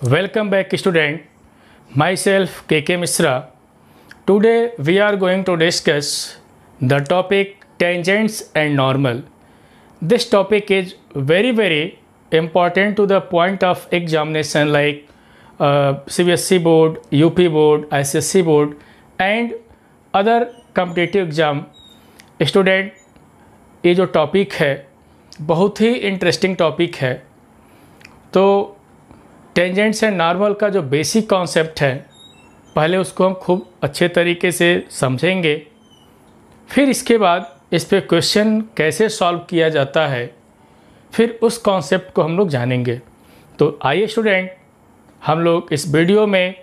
Welcome back student, myself KK Misra. Today we are going to discuss the topic tangents and normal. This topic is very important to the point of examination like CBSE board, UP board, ICSE board and other competitive exam. Student, ये जो topic है बहुत ही interesting topic है। तो tangents and normal का जो basic concept है पहले उसको हम खूब अच्छे तरीके से समझेंगे, फिर इसके बाद इस पे क्वेश्चन कैसे सॉल्व किया जाता है, फिर उस कॉन्सेप्ट को हम लोग जानेंगे। तो आइए स्टूडेंट, हम लोग इस वीडियो में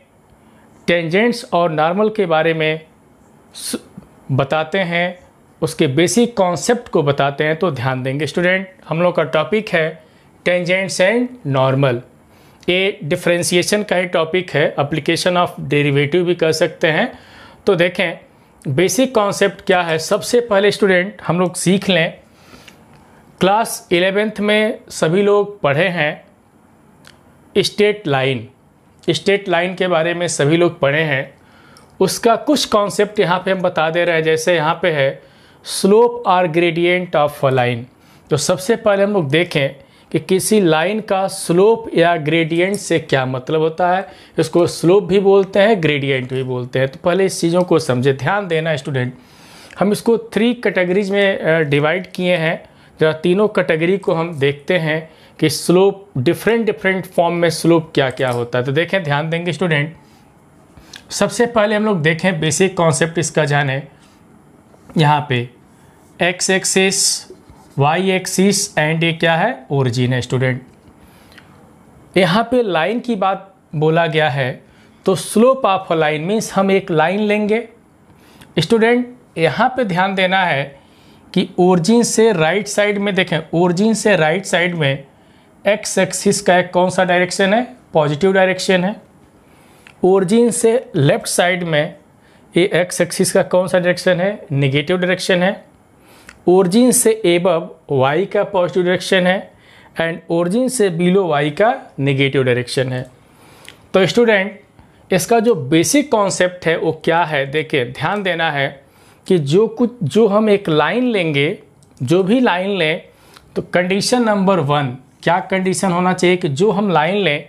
टेंजेंट्स और नॉर्मल के बारे में बताते हैं, उसके बेसिक कॉन्सेप्ट को बताते हैं। तो ध्यान देंगे स्टूडेंट, हम लोग का टॉपिक है टेंजेंट्स एंड नॉर्मल। ये डिफरेंशिएशन का ही टॉपिक है, एप्लीकेशन ऑफ डेरिवेटिव भी कह सकते हैं। तो देखें बेसिक कॉन्सेप्ट क्या है। सबसे पहले स्टूडेंट हम लोग सीख लें, क्लास 11th में सभी लोग पढ़े हैं स्ट्रेट लाइन। स्ट्रेट लाइन के बारे में सभी लोग पढ़े हैं, उसका कुछ कॉन्सेप्ट यहाँ पे हम बता दे रहे हैं। जैसे यहाँ पे है स्लोप और ग्रेडियंट ऑफ अ लाइन। तो सबसे पहले हम लोग देखें कि किसी लाइन का स्लोप या ग्रेडियंट से क्या मतलब होता है। इसको स्लोप भी बोलते हैं, ग्रेडियंट भी बोलते हैं। तो पहले इस चीज़ों को समझे, ध्यान देना स्टूडेंट। हम इसको 3 कैटेगरीज में डिवाइड किए हैं। जरा तीनों कैटेगरी को हम देखते हैं कि स्लोप डिफरेंट फॉर्म में स्लोप क्या क्या होता है। तो देखें, ध्यान देंगे स्टूडेंट। सबसे पहले हम लोग देखें बेसिक कॉन्सेप्ट इसका जाने। यहाँ पे x axis, y axis and ये क्या है, ओरिजिन है स्टूडेंट। यहाँ पे लाइन की बात बोला गया है। तो slope of a line means हम एक लाइन लेंगे स्टूडेंट। यहाँ पे ध्यान देना है कि ओरिजिन से राइट साइड में देखें, ओरिजिन से राइट साइड में एक्स एक्सिस का एक कौन सा डायरेक्शन है, पॉजिटिव डायरेक्शन है। ओरिजिन से लेफ्ट साइड में ये एक्स एक्सिस का कौन सा डायरेक्शन है, नेगेटिव डायरेक्शन है। ओरिजिन से एबव वाई का पॉजिटिव डायरेक्शन है एंड ओरिजिन से बिलो वाई का नेगेटिव डायरेक्शन है। तो स्टूडेंट इसका जो बेसिक कॉन्सेप्ट है वो क्या है, देखिए ध्यान देना है कि जो हम एक लाइन लेंगे, जो भी लाइन लें, तो कंडीशन नंबर 1 क्या कंडीशन होना चाहिए कि जो हम लाइन लें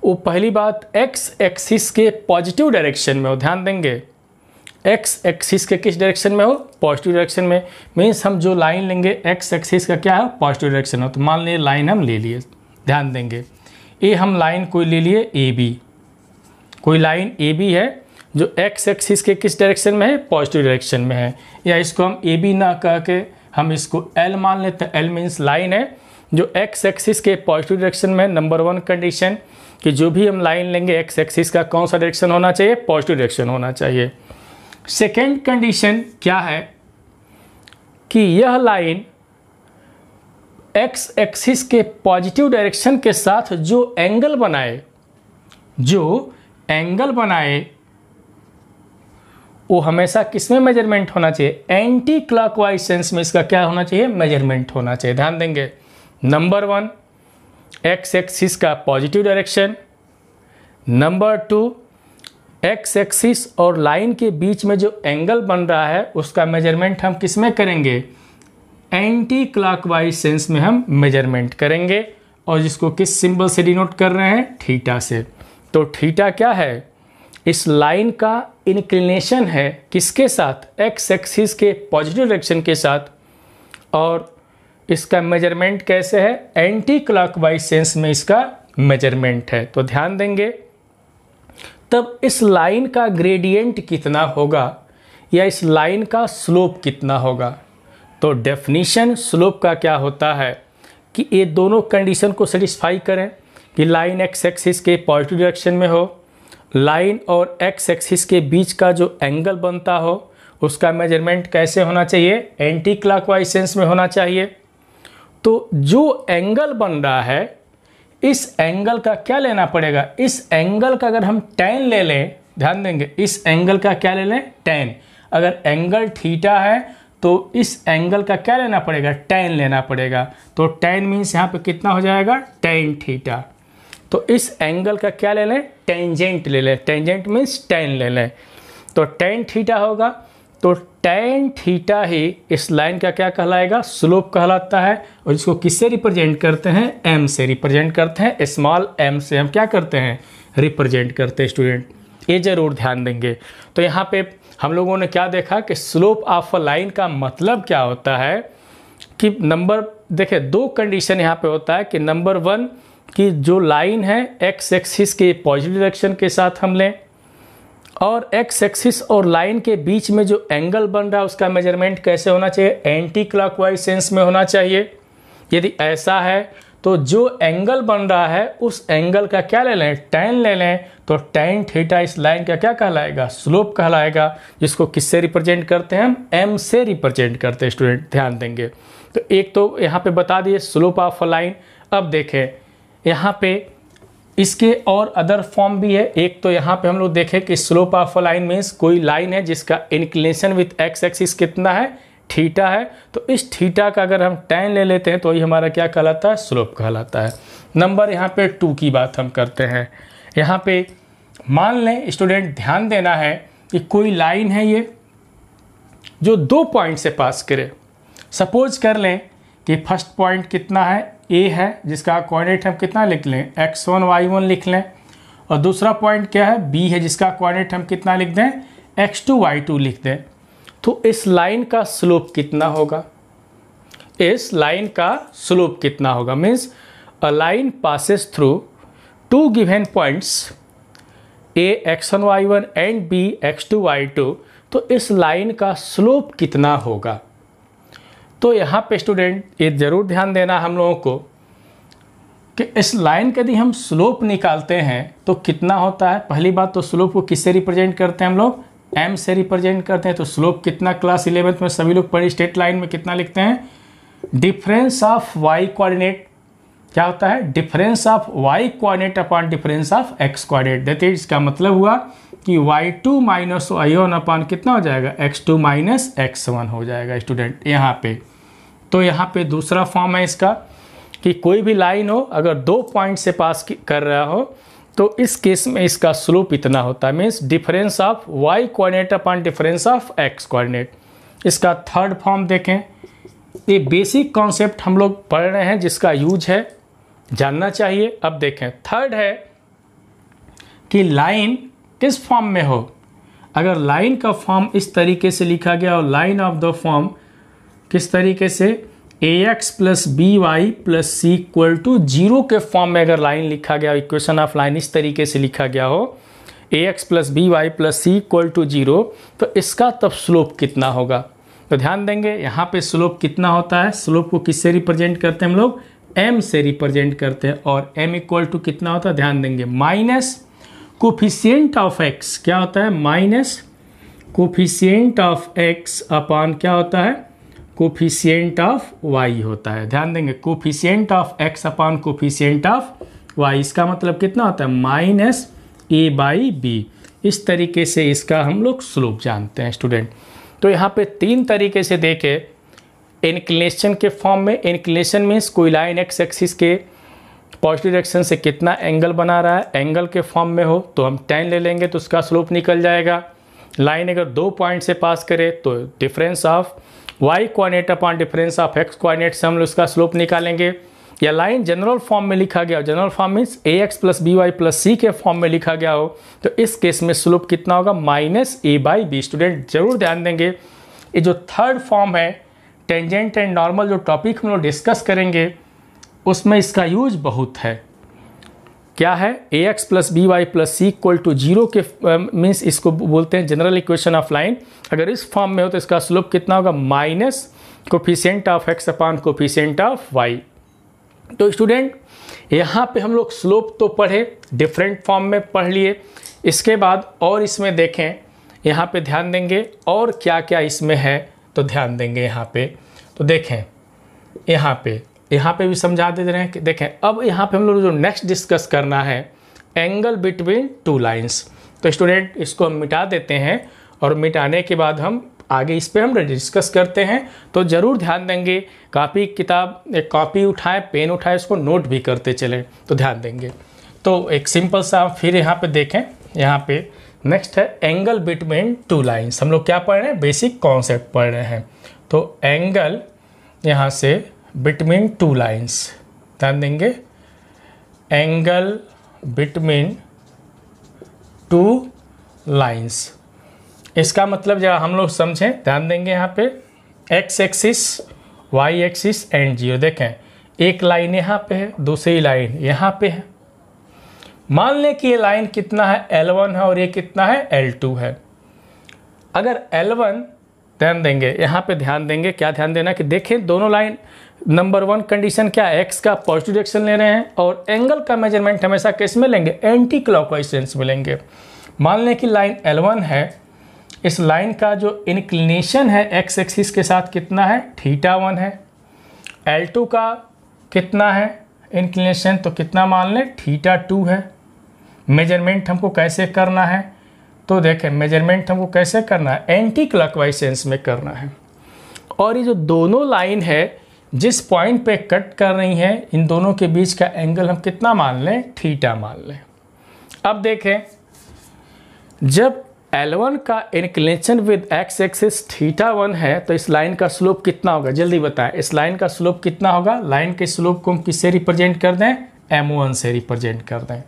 वो पहली बात एक्स एक्सिस के पॉजिटिव डायरेक्शन में हो। ध्यान देंगे, एक्स एक्सिस के किस डायरेक्शन में हो, पॉजिटिव डायरेक्शन में। मीन्स हम जो लाइन लेंगे एक्स एक्सिस का क्या है, पॉजिटिव डायरेक्शन हो। तो मान लीजिए लाइन हम ले लिए, ध्यान देंगे ये हम लाइन कोई ले लिए ए बी, कोई लाइन ए बी है जो एक्स एक्सिस के किस डायरेक्शन में है, पॉजिटिव डायरेक्शन में है। या इसको हम ए बी ना कह के हम इसको एल मान लेते हैं। एल मीन्स लाइन है जो एक्स एक्सिस के पॉजिटिव डायरेक्शन में। नंबर 1 कंडीशन कि जो भी हम लाइन लेंगे एक्स एक्सिस का कौन सा डायरेक्शन होना चाहिए, पॉजिटिव डायरेक्शन होना चाहिए। सेकेंड कंडीशन क्या है कि यह लाइन एक्स एक्सिस के पॉजिटिव डायरेक्शन के साथ जो एंगल बनाए वो हमेशा किसमें मेजरमेंट होना चाहिए, एंटी क्लॉकवाइज सेंस में इसका क्या होना चाहिए, मेजरमेंट होना चाहिए। ध्यान देंगे, नंबर 1 एक्स एक्सिस का positive direction, number 2 x axis और लाइन के बीच में जो एंगल बन रहा है उसका मेजरमेंट हम किस में करेंगे, एंटी क्लॉकवाइज सेंस में हम मेजरमेंट करेंगे। और जिसको किस सिंबल से डिनोट कर रहे हैं, थीटा से। तो थीटा क्या है, इस लाइन का इंक्लिनेशन है किसके साथ, एक्स एक्सिस के पॉजिटिव डायरेक्शन के साथ। और इसका मेजरमेंट कैसे है, एंटी क्लॉकवाइज सेंस में इसका मेजरमेंट है। तो ध्यान देंगे, तब इस लाइन का ग्रेडियंट कितना होगा या इस लाइन का स्लोप कितना होगा। तो डेफिनीशन स्लोप का क्या होता है कि ये दोनों कंडीशन को सेटिस्फाई करें कि लाइन एक्स एक्सिस के पॉजिटिव डायरेक्शन में हो, लाइन और एक्स एक्सिस के बीच का जो एंगल बनता हो उसका मेजरमेंट कैसे होना चाहिए, एंटी क्लॉकवाइज सेंस में होना चाहिए। तो जो एंगल बन रहा है इस एंगल का क्या लेना पड़ेगा, इस एंगल का अगर हम tan ले लें, ध्यान देंगे इस एंगल का क्या ले लें, tan। अगर एंगल थीटा है तो इस एंगल का क्या लेना पड़ेगा, tan लेना पड़ेगा। तो tan मीन्स यहाँ पे कितना हो जाएगा, tan थीटा। तो इस एंगल का क्या ले लें, टेंजेंट ले लें। टेंजेंट मीन्स tan ले लें, तो tan थीटा होगा। तो tan थीटा ही इस लाइन का क्या कहलाएगा, स्लोप कहलाता है। और इसको किससे रिप्रेजेंट करते हैं, m से रिप्रेजेंट करते हैं। स्मॉल m से हम क्या करते हैं, रिप्रेजेंट करते हैं स्टूडेंट, ये जरूर ध्यान देंगे। तो यहाँ पे हम लोगों ने क्या देखा कि स्लोप ऑफ अ लाइन का मतलब क्या होता है कि नंबर, देखिए दो कंडीशन यहाँ पे होता है कि नंबर 1 कि जो लाइन है x एक्सिस के पॉजिटिव डायरेक्शन के साथ हम लें, और x एक्सिस और लाइन के बीच में जो एंगल बन रहा है उसका मेजरमेंट कैसे होना चाहिए, एंटी क्लॉकवाइज सेंस में होना चाहिए। यदि ऐसा है तो जो एंगल बन रहा है उस एंगल का क्या ले लें, tan ले लें। तो tan थीटा इस लाइन का क्या कहलाएगा, स्लोप कहलाएगा, जिसको किससे रिप्रेजेंट करते हैं, हम m से रिप्रेजेंट करते हैं स्टूडेंट, ध्यान देंगे। तो एक तो यहाँ पे बता दिए स्लोप ऑफ अ लाइन। अब देखें यहाँ पे इसके और अदर फॉर्म भी है। एक तो यहाँ पे हम लोग देखें कि slope of a line means कोई लाइन है जिसका इंक्लिनेशन विथ x एक्सिस कितना है, थीटा है। तो इस थीटा का अगर हम tan ले लेते हैं तो ये हमारा क्या कहलाता है, स्लोप कहलाता है। नंबर यहाँ पे 2 की बात हम करते हैं। यहाँ पे मान लें स्टूडेंट, ध्यान देना है कि कोई लाइन है ये जो 2 पॉइंट से पास करे। सपोज कर लें कि फर्स्ट पॉइंट कितना है, A है, जिसका कोऑर्डिनेट हम कितना लिख लें, x1 y1 लिख लें। और दूसरा पॉइंट क्या है, B है, जिसका कोऑर्डिनेट हम कितना लिख दें, x2 y2 लिख दें। तो इस लाइन का स्लोप कितना होगा, इस लाइन का स्लोप कितना होगा, means a line passes through 2 given points A x1 y1 and B x2 y2। तो इस लाइन का स्लोप कितना होगा। तो यहाँ पे स्टूडेंट ये जरूर ध्यान देना हम लोगों को कि इस लाइन का यदि हम स्लोप निकालते हैं तो कितना होता है। पहली बात तो स्लोप को किससे रिप्रेजेंट करते हैं हम लोग, m से रिप्रेजेंट करते हैं। तो स्लोप कितना क्लास 11th में सभी लोग पढ़े, स्ट्रेट लाइन में कितना लिखते हैं, डिफरेंस ऑफ y कोऑर्डिनेट क्या होता है, difference of y coordinate upon difference of x coordinate. That is, इसका मतलब हुआ कि y2 माइनस y1 अपॉन कितना हो जाएगा, x2 माइनस x1 हो जाएगा स्टूडेंट यहाँ पे। तो यहाँ पे दूसरा फॉर्म है इसका कि कोई भी लाइन हो अगर 2 पॉइंट से पास कर रहा हो तो इस केस में इसका स्लोप इतना होता है, means difference of y coordinate upon difference of x coordinate. इसका थर्ड फॉर्म देखें, ये बेसिक कॉन्सेप्ट हम लोग पढ़ रहे हैं जिसका यूज है, जानना चाहिए। अब देखें थर्ड है कि लाइन किस फॉर्म में हो। अगर लाइन का फॉर्म इस तरीके से लिखा गया और लाइन ऑफ द फॉर्म किस तरीके से, ax plus B Y plus c equal to 0 के फॉर्म में अगर लाइन लिखा गया, इक्वेशन ऑफ लाइन इस तरीके से लिखा गया हो, ax plus B Y plus c equal to 0, तो इसका तब स्लोप कितना होगा। तो ध्यान देंगे यहाँ पे स्लोप कितना होता है, स्लोप को किससे रिप्रेजेंट करते हैं हम लोग, m से रिप्रेजेंट करते हैं। और m इक्वल टू कितना होता है, ध्यान देंगे माइनस कोफिशिएंट ऑफ x, क्या होता है, minus coefficient of x upon क्या होता है, कोफिशिएंट ऑफ y होता है। ध्यान देंगे coefficient of x upon coefficient of y, इसका मतलब कितना होता है, माइनस a बाई बी। इस तरीके से इसका हम लोग स्लोप जानते हैं स्टूडेंट। तो यहाँ पे 3 तरीके से देखे, इंक्लिनेशन के फॉर्म में, इंक्लिनेशन मीन्स कोई लाइन x एक्सिस के पॉजिटिव डायरेक्शन से कितना एंगल बना रहा है, एंगल के फॉर्म में हो तो हम tan ले लेंगे तो उसका स्लोप निकल जाएगा। लाइन अगर 2 पॉइंट से पास करे तो difference of y coordinate upon difference of x coordinate से हम लोग उसका स्लोप निकालेंगे। या लाइन जनरल फॉर्म में लिखा गया, general form means ax plus B Y plus C के फॉर्म में लिखा गया हो तो इस केस में स्लोप कितना होगा, minus a by b. Student जरूर ध्यान देंगे ये जो थर्ड फॉर्म है टेंजेंट एंड नॉर्मल, जो टॉपिक हम लोग डिस्कस करेंगे उसमें इसका यूज बहुत है। क्या है, ax plus B Y plus c equal to 0 के मीन्स इसको बोलते हैं जनरल इक्वेशन ऑफ लाइन। अगर इस फॉर्म में हो तो इसका स्लोप कितना होगा, minus coefficient of x upon coefficient of y। तो स्टूडेंट यहाँ पे हम लोग स्लोप तो पढ़े, डिफरेंट फॉर्म में पढ़ लिए। इसके बाद और इसमें देखें, यहाँ पे ध्यान देंगे और क्या क्या इसमें है तो ध्यान देंगे यहाँ पे। तो देखें यहाँ पे भी समझा दे रहे हैं कि देखें अब यहाँ पे हम लोग जो नेक्स्ट डिस्कस करना है एंगल बिटवीन 2 लाइंस। तो स्टूडेंट इसको हम मिटा देते हैं और मिटाने के बाद हम आगे इस पे हम डिस्कस करते हैं। तो ज़रूर ध्यान देंगे, एक कॉपी उठाएं, पेन उठाएं, इसको नोट भी करते चलें। तो ध्यान देंगे तो एक सिंपल सा फिर यहाँ पे देखें, यहाँ पे नेक्स्ट है एंगल बिटवीन टू लाइन्स। हम लोग क्या पढ़ रहे हैं, बेसिक कॉन्सेप्ट पढ़ रहे हैं। तो एंगल यहाँ से बिटवीन टू लाइन्स, ध्यान देंगे, एंगल बिटवीन टू लाइन्स, इसका मतलब जब हम लोग समझें, ध्यान देंगे यहाँ पे x axis, y axis and zero. देखें एक लाइन यहाँ पे है, दूसरी लाइन यहाँ पे है। मान लें कि ये लाइन कितना है, L1 है और ये कितना है, L2 है। अगर L1, ध्यान देंगे यहाँ पे, ध्यान देंगे, क्या ध्यान देना कि देखें दोनों लाइन, नंबर 1 कंडीशन क्या है, एक्स का पॉजिटिव डायरेक्शन ले रहे हैं और एंगल का मेजरमेंट हमेशा किस में लेंगे, एंटी क्लॉकवाइज सेंस में लेंगे। मान लें कि लाइन L1 है, इस लाइन का जो इंक्लिनेशन है एक्स एक्सिस के साथ कितना है, θ1 है। L2 का कितना है इंक्लिनेशन, तो कितना मान लें, θ2 है। मेजरमेंट हमको कैसे करना है, तो देखें मेजरमेंट हमको कैसे करना है, एंटी क्लॉकवाइज सेंस में करना है। और ये जो दोनों लाइन है जिस पॉइंट पे कट कर रही हैं, इन दोनों के बीच का एंगल हम कितना मान लें, θ मान लें। अब देखें जब L1 का इंक्लिनेशन विद एक्स एक्सिस θ1 है, तो इस लाइन का स्लोप कितना होगा, जल्दी बताएं, इस लाइन का स्लोप कितना होगा। लाइन के स्लोप को हम किससे रिप्रेजेंट कर दें, M1 से रिप्रेजेंट कर दें।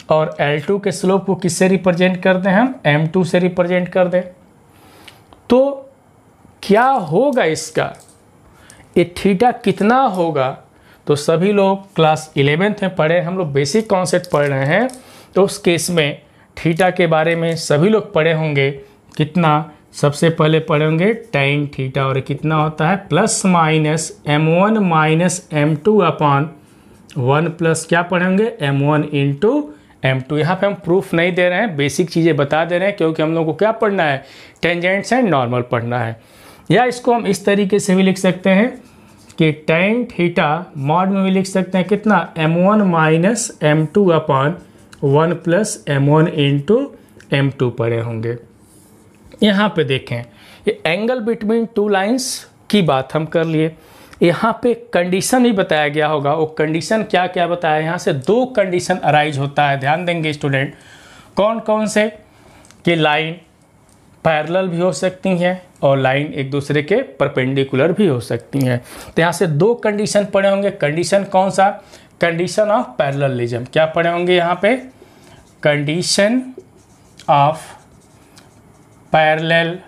और L2 के स्लोप को किससे रिप्रेजेंट कर दें, हम M2 से रिप्रेजेंट कर दें। तो क्या होगा इसका, ये θ कितना होगा, तो सभी लोग क्लास 11th में पढ़े, हम लोग बेसिक कॉन्सेप्ट पढ़ रहे हैं, तो उस केस में थीटा के बारे में सभी लोग पढ़े होंगे। कितना, सबसे पहले पढ़े होंगे tan थीटा, और कितना होता है plus minus M1 minus M2 upon 1 plus क्या पढ़ेंगे, M1 इंटू M2। यहाँ पे हम प्रूफ नहीं दे रहे हैं, बेसिक चीज़ें बता दे रहे हैं, क्योंकि हम लोग को क्या पढ़ना है, टेंजेंट्स एंड नॉर्मल पढ़ना है। या इसको हम इस तरीके से भी लिख सकते हैं कि tan थीटा मॉड में भी लिख सकते हैं कितना, M1 minus M2 upon 1 plus M1 into M2 पढ़े होंगे। यहाँ पे देखें ये एंगल बिटवीन टू लाइंस की बात हम कर लिए। यहाँ पे कंडीशन भी बताया गया होगा, वो कंडीशन क्या क्या बताया, यहाँ से 2 कंडीशन अराइज होता है, ध्यान देंगे स्टूडेंट। कौन कौन से, कि लाइन पैरेलल भी हो सकती हैं और लाइन एक दूसरे के परपेंडिकुलर भी हो सकती हैं। तो यहाँ से 2 कंडीशन पढ़े होंगे। कंडीशन कौन सा, कंडीशन ऑफ पैरेललिज्म। क्या पढ़े होंगे यहाँ पे, कंडीशन ऑफ पैरेललिज्म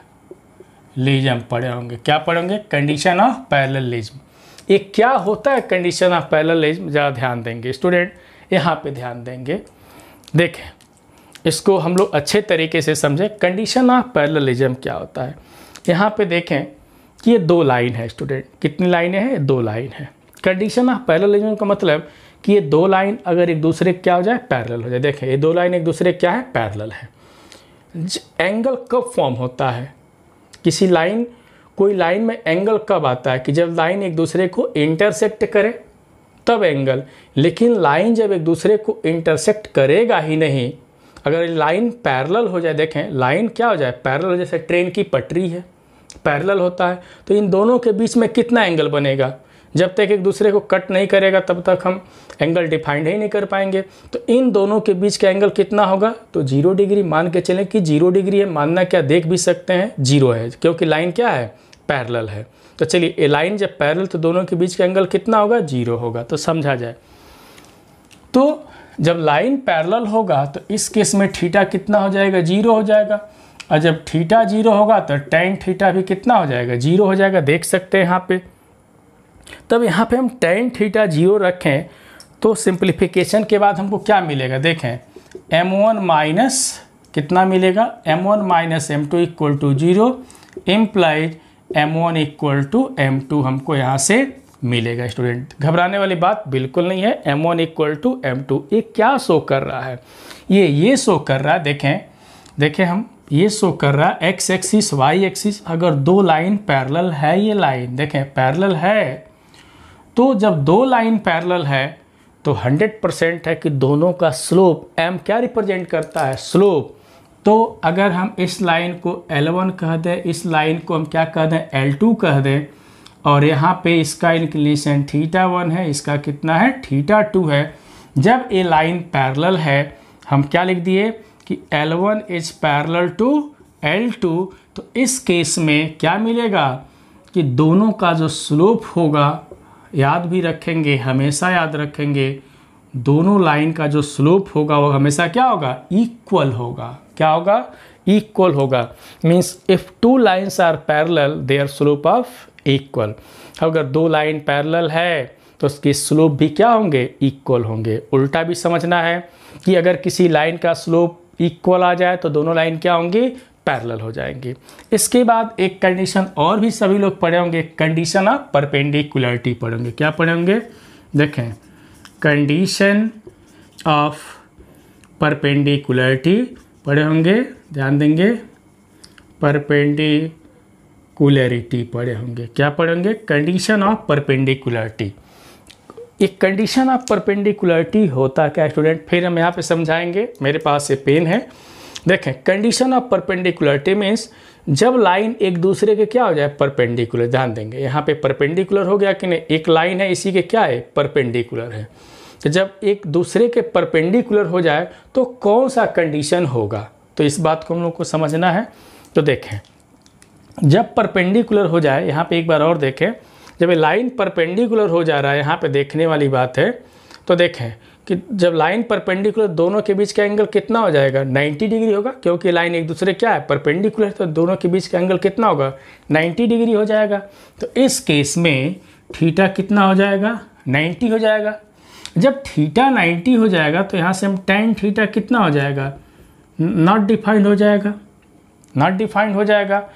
पढ़े होंगे। क्या पढ़ेंगे, कंडीशन ऑफ पैरेललिज्म। ये क्या होता है कंडीशन ऑफ पैरेललिज्म, ज़्यादा ध्यान देंगे स्टूडेंट, यहाँ पे ध्यान देंगे। देखें इसको हम लोग अच्छे तरीके से समझें, कंडीशन ऑफ पैरेललिज्म क्या होता है। यहाँ पे देखें कि ये 2 लाइन है स्टूडेंट, कितनी लाइनें हैं, 2 लाइन है। कंडीशन ऑफ पैरेललिज्म का मतलब कि ये 2 लाइन अगर एक दूसरे क्या हो जाए, पैरेलल हो जाए। देखें ये 2 लाइन एक दूसरे क्या है, पैरेलल है। एंगल कब फॉर्म होता है किसी लाइन, कोई लाइन में एंगल कब आता है, कि जब लाइन एक दूसरे को इंटरसेक्ट करे तब एंगल। लेकिन लाइन जब एक दूसरे को इंटरसेक्ट करेगा ही नहीं, अगर लाइन पैरेलल हो जाए, देखें लाइन क्या हो जाए, पैरेलल, जैसे ट्रेन की पटरी है, पैरेलल होता है, तो इन दोनों के बीच में कितना एंगल बनेगा। जब तक एक दूसरे को कट नहीं करेगा तब तक हम एंगल डिफाइंड ही नहीं कर पाएंगे। तो इन दोनों के बीच का एंगल कितना होगा, तो 0 डिग्री मान के चलें कि 0 डिग्री है, मानना क्या, देख भी सकते हैं 0 है, क्योंकि लाइन क्या है, पैरेलल है। तो चलिए ये लाइन जब पैरेलल, तो दोनों के बीच का एंगल कितना होगा, 0 होगा, तो समझा जाए। तो जब लाइन पैरेलल होगा तो इस केस में थीटा कितना हो जाएगा, 0 हो जाएगा। और जब थीटा 0 होगा तो tan थीटा भी कितना हो जाएगा, 0 हो जाएगा, देख सकते हैं यहाँ पे। तब यहाँ पे हम tan थीटा 0 रखें तो सिंप्लीफिकेशन के बाद हमको क्या मिलेगा, देखें M1 माइनस कितना मिलेगा, M1 minus M2 equal to 0 implies M1 equal to M2 हमको यहाँ से मिलेगा। स्टूडेंट घबराने वाली बात बिल्कुल नहीं है। M1 इक्वल टू M2 ये क्या शो कर रहा है, ये शो कर रहा है, देखें हम ये शो कर रहा है एक्स एक्सिस वाई एक्सिस, अगर 2 लाइन पैरेलल है, ये लाइन देखें पैरेलल है, तो जब 2 लाइन पैरेलल है तो 100% है कि दोनों का स्लोप m क्या रिप्रेजेंट करता है, स्लोप। तो अगर हम इस लाइन को L1 कह दें, इस लाइन को हम क्या कह दें, L2 कह दें, और यहाँ पे इसका इंक्लिनेशन θ1 है, इसका कितना है, θ2 है, जब ए लाइन पैरेलल है हम क्या लिख दिए कि L1 is parallel to L2, तो इस केस में क्या मिलेगा कि दोनों का जो स्लोप होगा, याद भी रखेंगे, हमेशा याद रखेंगे, दोनों लाइन का जो स्लोप होगा वो हमेशा क्या होगा, इक्वल होगा। क्या होगा, इक्वल होगा। Means if two lines are parallel their slope of equal. अगर दो लाइन पैरेलल है तो उसके स्लोप भी क्या होंगे, इक्वल होंगे। उल्टा भी समझना है कि अगर किसी लाइन का स्लोप इक्वल आ जाए तो दोनों लाइन क्या होंगी, पैरेलल हो जाएंगी। इसके बाद एक कंडीशन और भी सभी लोग पढ़े होंगे, कंडीशन ऑफ परपेंडिकुलरिटी पढ़ेंगे। क्या पढ़ेंगे, देखें, कंडीशन ऑफ परपेंडिकुलरिटी पढ़े होंगे, ध्यान देंगे, परपेंडिकुलरिटी पढ़े होंगे। क्या पढ़ेंगे, कंडीशन ऑफ परपेंडिकुलरिटी। एक कंडीशन ऑफ परपेंडिकुलरिटी होता क्या स्टूडेंट, फिर हम यहाँ पे समझाएंगे। मेरे पास ये पेन है, देखें, कंडीशन ऑफ परपेंडिकुलरिटी मीन्स जब लाइन एक दूसरे के क्या हो जाए, परपेंडिकुलर। ध्यान देंगे यहाँ पे परपेंडिकुलर हो गया कि नहीं, एक लाइन है इसी के क्या है, परपेंडिकुलर है। तो जब एक दूसरे के परपेंडिकुलर हो जाए तो कौन सा कंडीशन होगा, तो इस बात को हम लोग को समझना है। तो देखें, जब परपेंडिकुलर हो जाए, यहाँ पे एक बार और देखें, जब ये लाइन परपेंडिकुलर हो जा रहा है, यहाँ पे देखने वाली बात है। तो देखें कि जब लाइन परपेंडिकुलर, दोनों के बीच का एंगल कितना हो जाएगा, 90 डिग्री होगा, क्योंकि लाइन एक दूसरे क्या है, परपेंडिकुलर, तो दोनों के बीच का एंगल कितना होगा, 90 डिग्री हो जाएगा। तो इस केस में थीटा कितना हो जाएगा, 90 हो जाएगा। जब थीटा 90 हो जाएगा तो यहाँ से हम tan थीटा कितना हो जाएगा, नॉट डिफाइंड हो जाएगा, नॉट डिफाइंड हो जाएगा।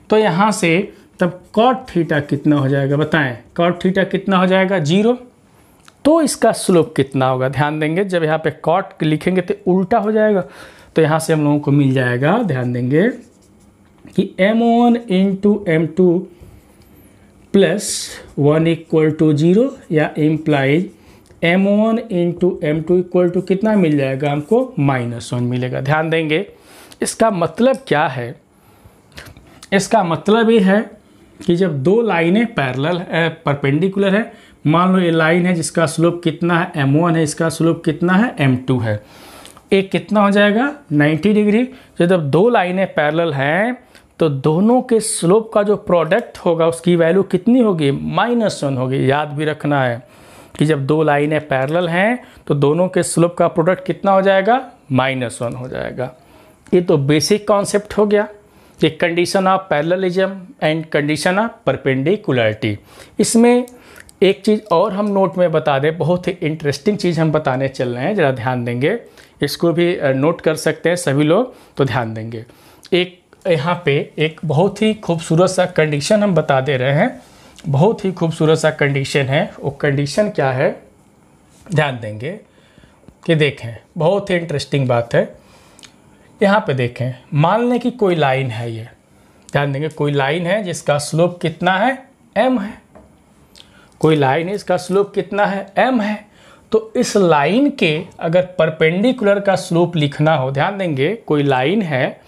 तो यहाँ से तब cot थीटा कितना हो जाएगा, बताएं, cot थीटा कितना हो जाएगा, 0। तो इसका स्लोप कितना होगा, ध्यान देंगे, जब यहाँ पे cot लिखेंगे तो उल्टा हो जाएगा। तो यहाँ से हम लोगों को मिल जाएगा, ध्यान देंगे, कि m1 into m2 plus 1 equal to 0, या implies m1 into m2 equal to कितना मिल जाएगा हमको, -1 मिलेगा। ध्यान देंगे, इसका मतलब क्या है, इसका मतलब ये है कि जब दो लाइनें पैरेलल परपेंडिकुलर है, मान लो ये लाइन है जिसका स्लोप कितना है, m1 है, इसका स्लोप कितना है, m2 है, एक कितना हो जाएगा, 90 डिग्री। जब दो लाइनें पैरेलल हैं तो दोनों के स्लोप का जो प्रोडक्ट होगा उसकी वैल्यू कितनी होगी, -1 होगी। याद भी रखना है कि जब दो लाइनें पैरेलल हैं तो दोनों के स्लोप का प्रोडक्ट कितना हो जाएगा, -1 हो जाएगा। ये तो बेसिक कॉन्सेप्ट हो गया, ये condition of parallelism and condition of perpendicularity. इसमें एक चीज़ और हम नोट में बता दें, बहुत ही इंटरेस्टिंग चीज़ हम बताने चल रहे हैं, ज़रा ध्यान देंगे, इसको भी नोट कर सकते हैं सभी लोग, तो ध्यान देंगे। एक यहाँ पे एक बहुत ही खूबसूरत सा कंडीशन हम बता दे रहे हैं, बहुत ही खूबसूरत सा कंडीशन है। वो कंडीशन क्या है, ध्यान देंगे कि देखें, बहुत ही इंटरेस्टिंग बात है। यहाँ पे देखें, मान लें कि कोई लाइन है, ये ध्यान देंगे, कोई लाइन है जिसका स्लोप कितना है, m है, कोई लाइन है इसका स्लोप कितना है, m है। तो इस लाइन के अगर परपेंडिकुलर का स्लोप लिखना हो, ध्यान देंगे, कोई लाइन है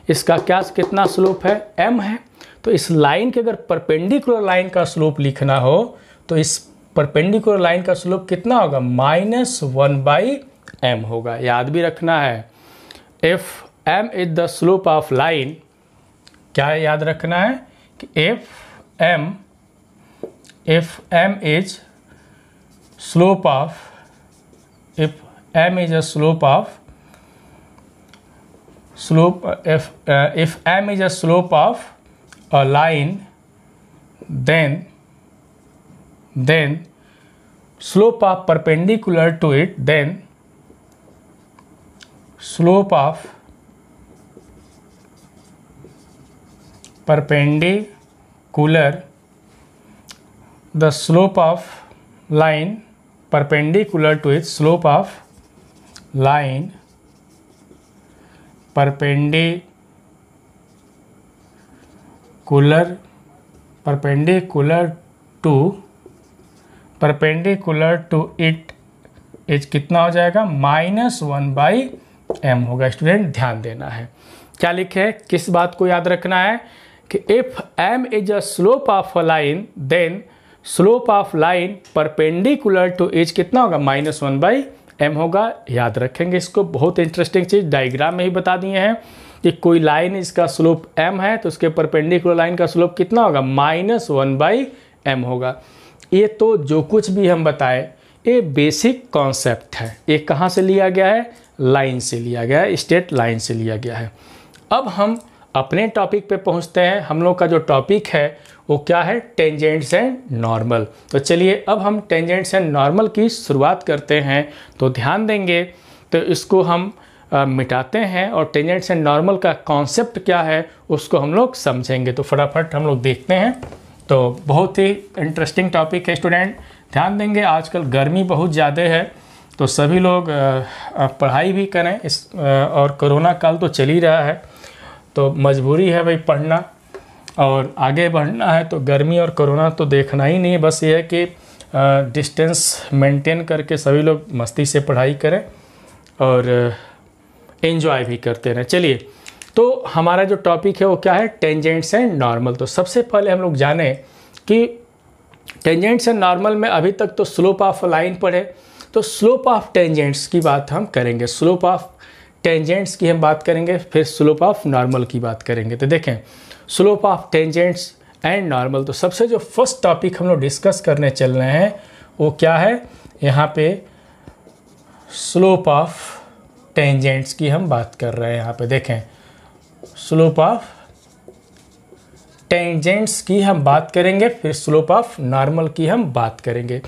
इसका क्या कितना स्लोप है, m है। तो इस लाइन के अगर परपेंडिकुलर लाइन का स्लोप लिखना हो तो इस परपेंडिकुलर लाइन का स्लोप कितना होगा, -1/m होगा। याद भी रखना है, if m is the slope of line, क्या याद रखना है कि if m is slope of, if m is a slope of slope, if m is a slope of a line, then slope of perpendicular to it, then slope of perpendicular, the slope of line perpendicular to it, slope of line perpendicular to it is कितना हो जाएगा, -1/m होगा। Student ध्यान देना है, क्या लिखे है, किस बात को याद रखना है कि if m is a slope of a line, then slope of line perpendicular to as कितना होगा, -1/m m होगा। याद रखेंगे इसको, बहुत इंटरेस्टिंग चीज़ डायग्राम में ही बता दिए हैं कि कोई लाइन इसका स्लोप m है तो उसके परपेंडिकुलर लाइन का स्लोप कितना होगा, -1/m होगा। ये तो जो कुछ भी हम बताए ये बेसिक कॉन्सेप्ट है। ये कहाँ से लिया गया है, लाइन से लिया गया है, स्ट्रेट लाइन से लिया गया है। अब हम अपने टॉपिक पे पहुँचते हैं। हम लोग का जो टॉपिक है वो क्या है, टेंजेंट्स एंड नॉर्मल। तो चलिए अब हम टेंजेंट्स एंड नॉर्मल की शुरुआत करते हैं। तो ध्यान देंगे तो इसको हम मिटाते हैं और टेंजेंट्स एंड नॉर्मल का कॉन्सेप्ट क्या है उसको हम लोग समझेंगे। तो फटाफट हम लोग देखते हैं। तो बहुत ही इंटरेस्टिंग टॉपिक है स्टूडेंट, ध्यान देंगे। आजकल गर्मी बहुत ज़्यादा है तो सभी लोग पढ़ाई भी करें और कोरोना काल तो चल ही रहा है तो मजबूरी है भाई पढ़ना और आगे बढ़ना है। तो गर्मी और कोरोना तो देखना ही नहीं है, बस ये है कि डिस्टेंस मेंटेन करके सभी लोग मस्ती से पढ़ाई करें और एंजॉय भी करते रहें। चलिए तो हमारा जो टॉपिक है वो क्या है, टेंजेंट्स एंड नॉर्मल। तो सबसे पहले हम लोग जाने कि टेंजेंट्स एंड नॉर्मल में अभी तक तो स्लोप ऑफ लाइन पढ़े, तो स्लोप ऑफ टेंजेंट्स की बात हम करेंगे। स्लोप ऑफ टेंजेंट्स की हम बात करेंगे, फिर स्लोप ऑफ नॉर्मल की बात करेंगे। तो देखें slope of tangents and normal. तो सबसे जो फर्स्ट टॉपिक हम लोग डिस्कस करने चल रहे हैं वो क्या है, यहाँ पे स्लोप ऑफ टेंजेंट्स की हम बात कर रहे हैं। यहाँ पे देखें स्लोप ऑफ टेंजेंट्स की हम बात करेंगे, फिर स्लोप ऑफ नॉर्मल की हम बात करेंगे।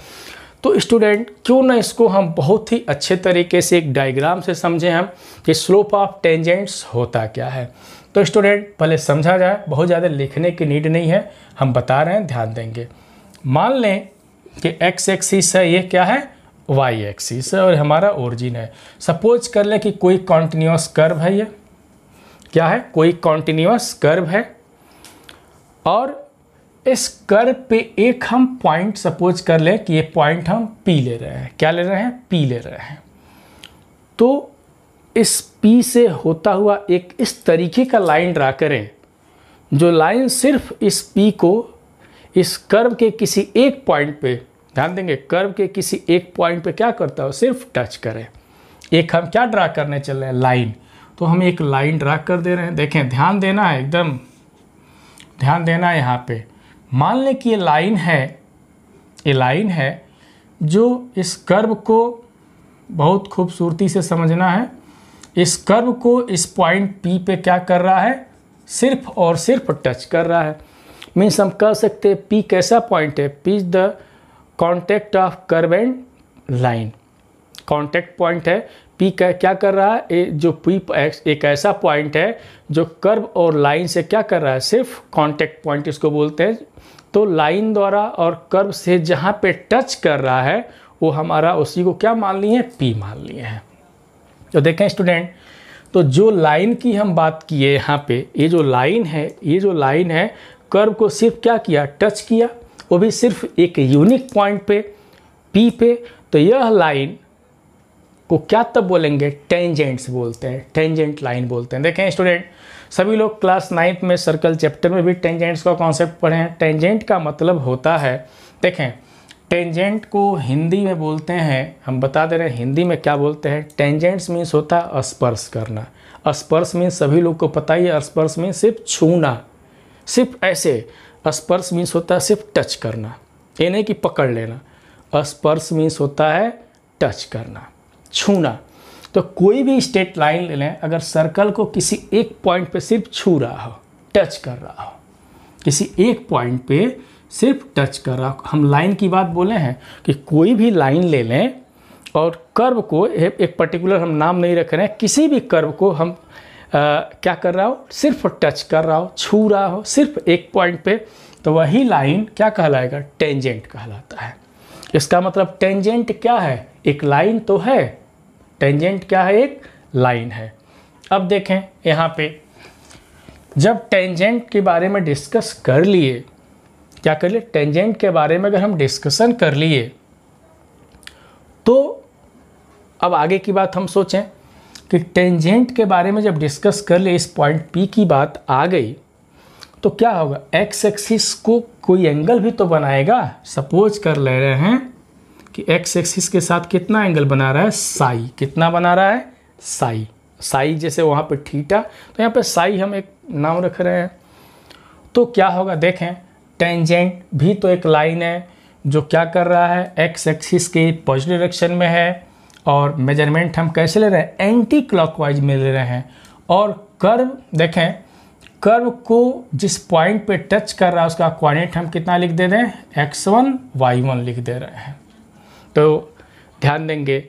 तो स्टूडेंट क्यों ना इसको हम बहुत ही अच्छे तरीके से एक डायग्राम से समझें हम कि स्लोप ऑफ टेंजेंट्स होता क्या है। तो स्टूडेंट पहले समझा जाए, बहुत ज़्यादा लिखने की नीड नहीं है, हम बता रहे हैं, ध्यान देंगे। मान लें कि x एक्सिस है, ये क्या है, y एक्सिस है और हमारा ओरिजिन है। सपोज कर लें कि कोई कॉन्टिन्यूअस कर्व है, ये क्या है, कोई कॉन्टिन्यूअस कर्व है और इस कर्व पे एक हम पॉइंट सपोज कर लें कि ये पॉइंट हम P ले रहे हैं। क्या ले रहे हैं, P ले रहे हैं। तो इस P से होता हुआ एक इस तरीके का लाइन ड्रा करें जो लाइन सिर्फ इस P को इस कर्व के किसी एक पॉइंट पे, ध्यान देंगे, कर्व के किसी एक पॉइंट पे क्या करता हो, सिर्फ टच करे। एक हम क्या ड्रा करने चल रहे हैं, लाइन। तो हम एक लाइन ड्रा कर दे रहे हैं। देखें ध्यान देना है, एकदम ध्यान देना है। यहाँ पे मान लें कि ये लाइन है जो इस कर्व को बहुत खूबसूरती से समझना है। इस कर्व को इस पॉइंट P पे क्या कर रहा है, सिर्फ और सिर्फ टच कर रहा है। मीन्स हम कह सकते हैं P कैसा पॉइंट है, P is the contact of curve and line. Contact point है, P क्या कर रहा है, जो P एक ऐसा पॉइंट है जो कर्व और लाइन से क्या कर रहा है, सिर्फ कॉन्टेक्ट पॉइंट इसको बोलते हैं। तो लाइन द्वारा और कर्व से जहाँ पे टच कर रहा है वो हमारा उसी को क्या मान लिए, P मान लिए हैं। तो देखें स्टूडेंट, तो जो लाइन की हम बात किए यहाँ पे, ये जो लाइन है कर्व को सिर्फ क्या किया, टच किया, वो भी सिर्फ एक यूनिक पॉइंट पे P पे। तो यह लाइन को क्या तब बोलेंगे, टेंजेंट्स बोलते हैं, टेंजेंट लाइन बोलते हैं। देखें स्टूडेंट, सभी लोग क्लास 9th में सर्कल चैप्टर में भी टेंजेंट्स का कॉन्सेप्ट पढ़े हैं। टेंजेंट का मतलब होता है, देखें टेंजेंट को हिंदी में बोलते हैं, हम बता दे रहे हैं हिंदी में क्या बोलते हैं। टेंजेंट्स मीन्स होता है स्पर्श करना। स्पर्श मीन्स सभी लोग को पता ही है, स्पर्श मीन्स सिर्फ छूना, सिर्फ ऐसे। स्पर्श मीन्स होता है सिर्फ टच करना, ये नहीं कि पकड़ लेना। स्पर्श मीन्स होता है टच करना, छूना। तो कोई भी स्ट्रेट लाइन ले लें, अगर सर्कल को किसी एक पॉइंट पे सिर्फ छू रहा हो, टच कर रहा हो, किसी एक पॉइंट पे सिर्फ टच कर रहा हो, हम लाइन की बात बोले हैं कि कोई भी लाइन ले लें और कर्व को एक पर्टिकुलर हम नाम नहीं रख रहे हैं, किसी भी कर्व को हम क्या कर रहा हो, सिर्फ टच कर रहा हो, छू रहा हो सिर्फ एक पॉइंट पे, तो वही लाइन क्या कहलाएगा, टेंजेंट कहलाता है। इसका मतलब टेंजेंट क्या है, एक लाइन तो है। टेंजेंट क्या है, एक लाइन है। अब देखें यहाँ पे, जब टेंजेंट के बारे में डिस्कस कर लिए, क्या कर लिए, टेंजेंट के बारे में अगर हम डिस्कशन कर लिए तो अब आगे की बात हम सोचें कि टेंजेंट के बारे में जब डिस्कस कर लिए, इस पॉइंट P की बात आ गई तो क्या होगा, एक्स एक्सिस को कोई एंगल भी तो बनाएगा। सपोज कर ले रहे हैं कि एक्स एक्सिस के साथ कितना एंगल बना रहा है, साई। कितना बना रहा है, साई। साई जैसे वहाँ पे थीटा, तो यहाँ पे साई हम एक नाम रख रहे हैं। तो क्या होगा, देखें टेंजेंट भी तो एक लाइन है जो क्या कर रहा है, एक्स एक्सिस के पॉजिटिव डायरेक्शन में है, और मेजरमेंट हम कैसे ले रहे हैं, एंटी क्लॉकवाइज में ले रहे हैं। और कर्व देखें, कर्व को जिस पॉइंट पे टच कर रहा है उसका कोऑर्डिनेट हम कितना लिख दे रहे हैं, x1 y1 लिख दे रहे हैं। तो ध्यान देंगे,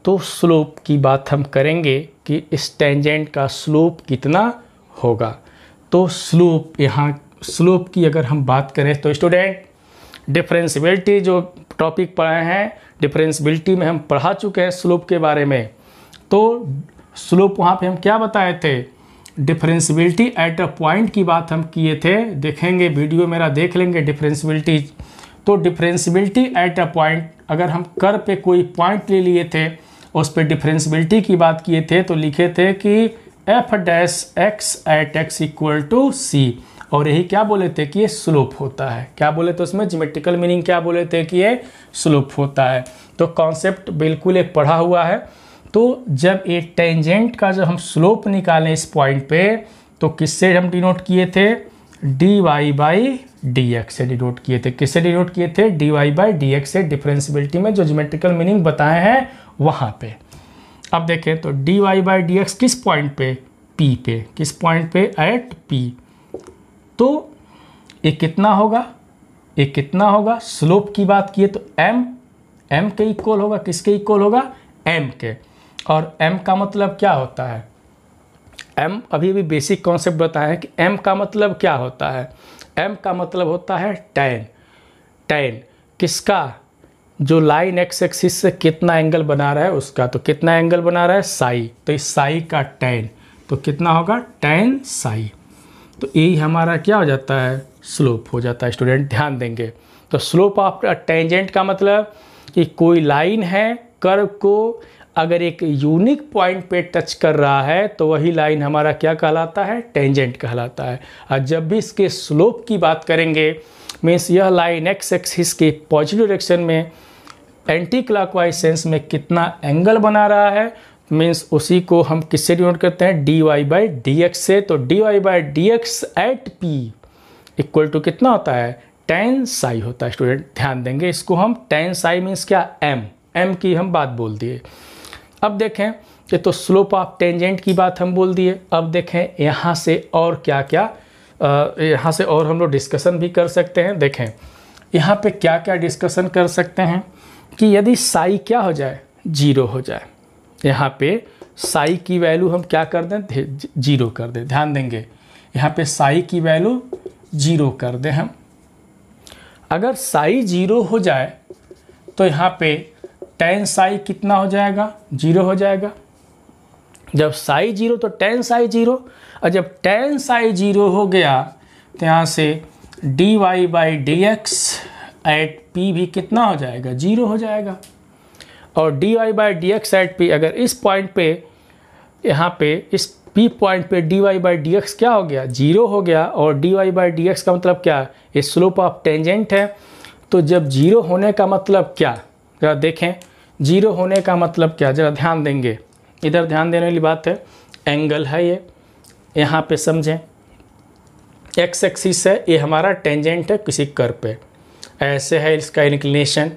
तो स्लोप की बात हम करेंगे कि इस टेंजेंट का स्लोप कितना होगा। तो स्लोप, यहाँ स्लोप की अगर हम बात करें तो स्टूडेंट डिफरेंशियबिलिटी जो टॉपिक पढ़े हैं, डिफरेंशियबिलिटी में हम पढ़ा चुके हैं स्लोप के बारे में। तो स्लोप वहाँ पे हम क्या बताए थे, डिफरेंशियबिलिटी एट अ पॉइंट की बात हम किए थे। देखेंगे वीडियो मेरा, देख लेंगे डिफरेंशियबिलिटी। तो डिफरेंशियबिलिटी एट अ पॉइंट, अगर हम कर्व पे कोई पॉइंट ले लिए थे, उस पर डिफरेंशियबिलिटी की बात किए थे, तो लिखे थे कि F dash X at X equal to C, और यही क्या बोले थे कि ये स्लोप होता है। क्या बोले थे उसमें, ज्योमेट्रिकल मीनिंग क्या बोले थे कि ये स्लोप होता है। तो कॉन्सेप्ट बिल्कुल एक पढ़ा हुआ है। तो जब ये टेंजेंट का जब हम स्लोप निकालें इस पॉइंट पे, तो किससे हम डिनोट किए थे, d y by d x से डिनोट किए थे। किससे डिनोट किए थे, d y by d x से, डिफरेंशियबिलिटी में जो ज्योमेट्रिकल मीनिंग बताए हैं वहाँ पे। अब देखें तो d y by d x किस पॉइंट पे, पी पे। किस पॉइंट पे, एट पी। तो ये कितना होगा, ये कितना होगा, स्लोप की बात किए तो m, m के इक्वल होगा, किसके इक्वल होगा, m के। और m का मतलब क्या होता है, m अभी बेसिक कॉन्सेप्ट बताया है कि m का मतलब क्या होता है। m का मतलब होता है tan। tan किसका, जो लाइन एक्स एक्सिस से कितना एंगल बना रहा है उसका। तो कितना एंगल बना रहा है, साई। तो इस साई का tan, तो कितना होगा, tan साई। तो यही हमारा क्या हो जाता है, स्लोप हो जाता है। स्टूडेंट ध्यान देंगे, तो स्लोप ऑफ टेंजेंट का मतलब कि कोई लाइन है, कर्व को अगर एक यूनिक पॉइंट पे टच कर रहा है तो वही लाइन हमारा क्या कहलाता है, टेंजेंट कहलाता है। और जब भी इसके स्लोप की बात करेंगे, मीन्स यह लाइन एक्स एक्सिस के पॉजिटिव डायरेक्शन में एंटी क्लॉकवाइज सेंस में कितना एंगल बना रहा है, मीन्स उसी को हम किससे डिनोट करते हैं, d y by d x से। तो d y by d x at p equal to कितना होता है, tan साई होता है। स्टूडेंट ध्यान देंगे, इसको हम tan साई मीन्स क्या, m की हम बात बोल दिए। अब देखें ये तो स्लोप ऑफ टेंजेंट की बात हम बोल दिए। अब देखें यहाँ से और क्या क्या, यहाँ से और हम लोग डिस्कशन भी कर सकते हैं। देखें यहाँ पे क्या क्या डिस्कशन कर सकते हैं कि यदि साई क्या हो जाए, जीरो हो जाए। यहाँ पे साई की वैल्यू हम क्या कर दें, जीरो कर दें। ध्यान देंगे, यहाँ पे साई की वैल्यू जीरो कर दें हम। अगर साई जीरो हो जाए तो यहाँ पे tan साई कितना हो जाएगा, जीरो हो जाएगा। जब साई जीरो तो tan साई जीरो, और जब tan साई जीरो हो गया तो यहाँ से d y by d x at p भी कितना हो जाएगा, जीरो हो जाएगा। और d y by d x at p, अगर इस पॉइंट पे, यहाँ पे इस पी पॉइंट पे d y by d x क्या हो गया, जीरो हो गया। और d y by d x का मतलब क्या, ये स्लोप ऑफ टेंजेंट है। तो जब जीरो होने का मतलब क्या, जरा देखें जीरो होने का मतलब क्या, जरा ध्यान देंगे, इधर ध्यान देने वाली बात है। एंगल है ये, यहाँ पे समझें, एक्स एक्सिस है, ये हमारा टेंजेंट है किसी कर्व पे, ऐसे है इसका इंक्लिनेशन।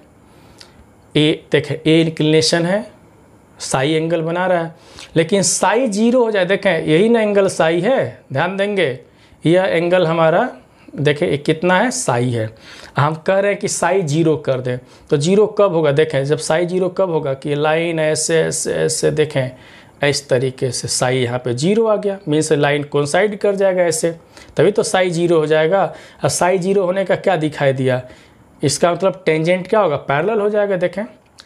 ए देखें, ए इंक्लिनेशन है, साई एंगल बना रहा है। लेकिन साई जीरो हो जाए, देखें यही ना एंगल साई है, ध्यान देंगे, यह एंगल हमारा देखें ये कितना है, साई है। हम कह रहे हैं कि साई जीरो कर दें, तो जीरो कब होगा, देखें जब साई जीरो कब होगा कि लाइन ऐसे ऐसे ऐसे, देखें इस तरीके से साई यहाँ पे जीरो आ गया, मीन्स लाइन कोइंसाइड कर जाएगा ऐसे, तभी तो साई जीरो हो जाएगा। और साई जीरो होने का क्या दिखाई दिया, इसका मतलब टेंजेंट क्या होगा, पैरेलल हो जाएगा। देखें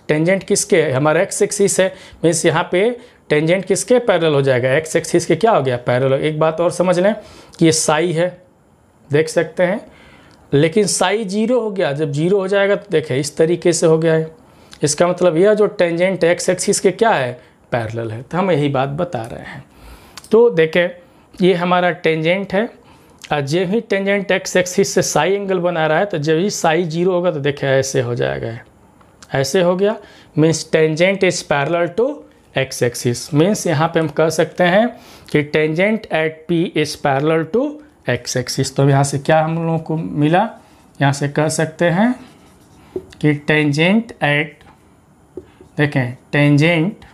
टेंजेंट किसके, हमारा एक्स एक्सिस है, मीन्स यहाँ पे टेंजेंट किसके पैरेलल हो जाएगा, एक्स एक्सिस के क्या हो गया, पैरेलल। एक बात और समझ लें कि ये साई है, देख सकते हैं, लेकिन साई जीरो हो गया। जब जीरो हो जाएगा तो देखें इस तरीके से हो गया है, इसका मतलब यह जो टेंजेंट एक्स एक्सिस के क्या है, पैरेलल है। तो हम यही बात बता रहे हैं। तो देखें ये हमारा टेंजेंट है, और जब ही टेंजेंट एक्स एक्सिस से साई एंगल बना रहा है, तो जब ही साई जीरो होगा तो देखें ऐसे हो जाएगा, ऐसे हो गया, means tangent is parallel to x axis. Means यहाँ पे हम कह सकते हैं कि tangent at p is parallel to x axis. तो यहाँ से क्या हम लोगों को मिला, यहाँ से कह सकते हैं कि टेंजेंट एट, देखें tangent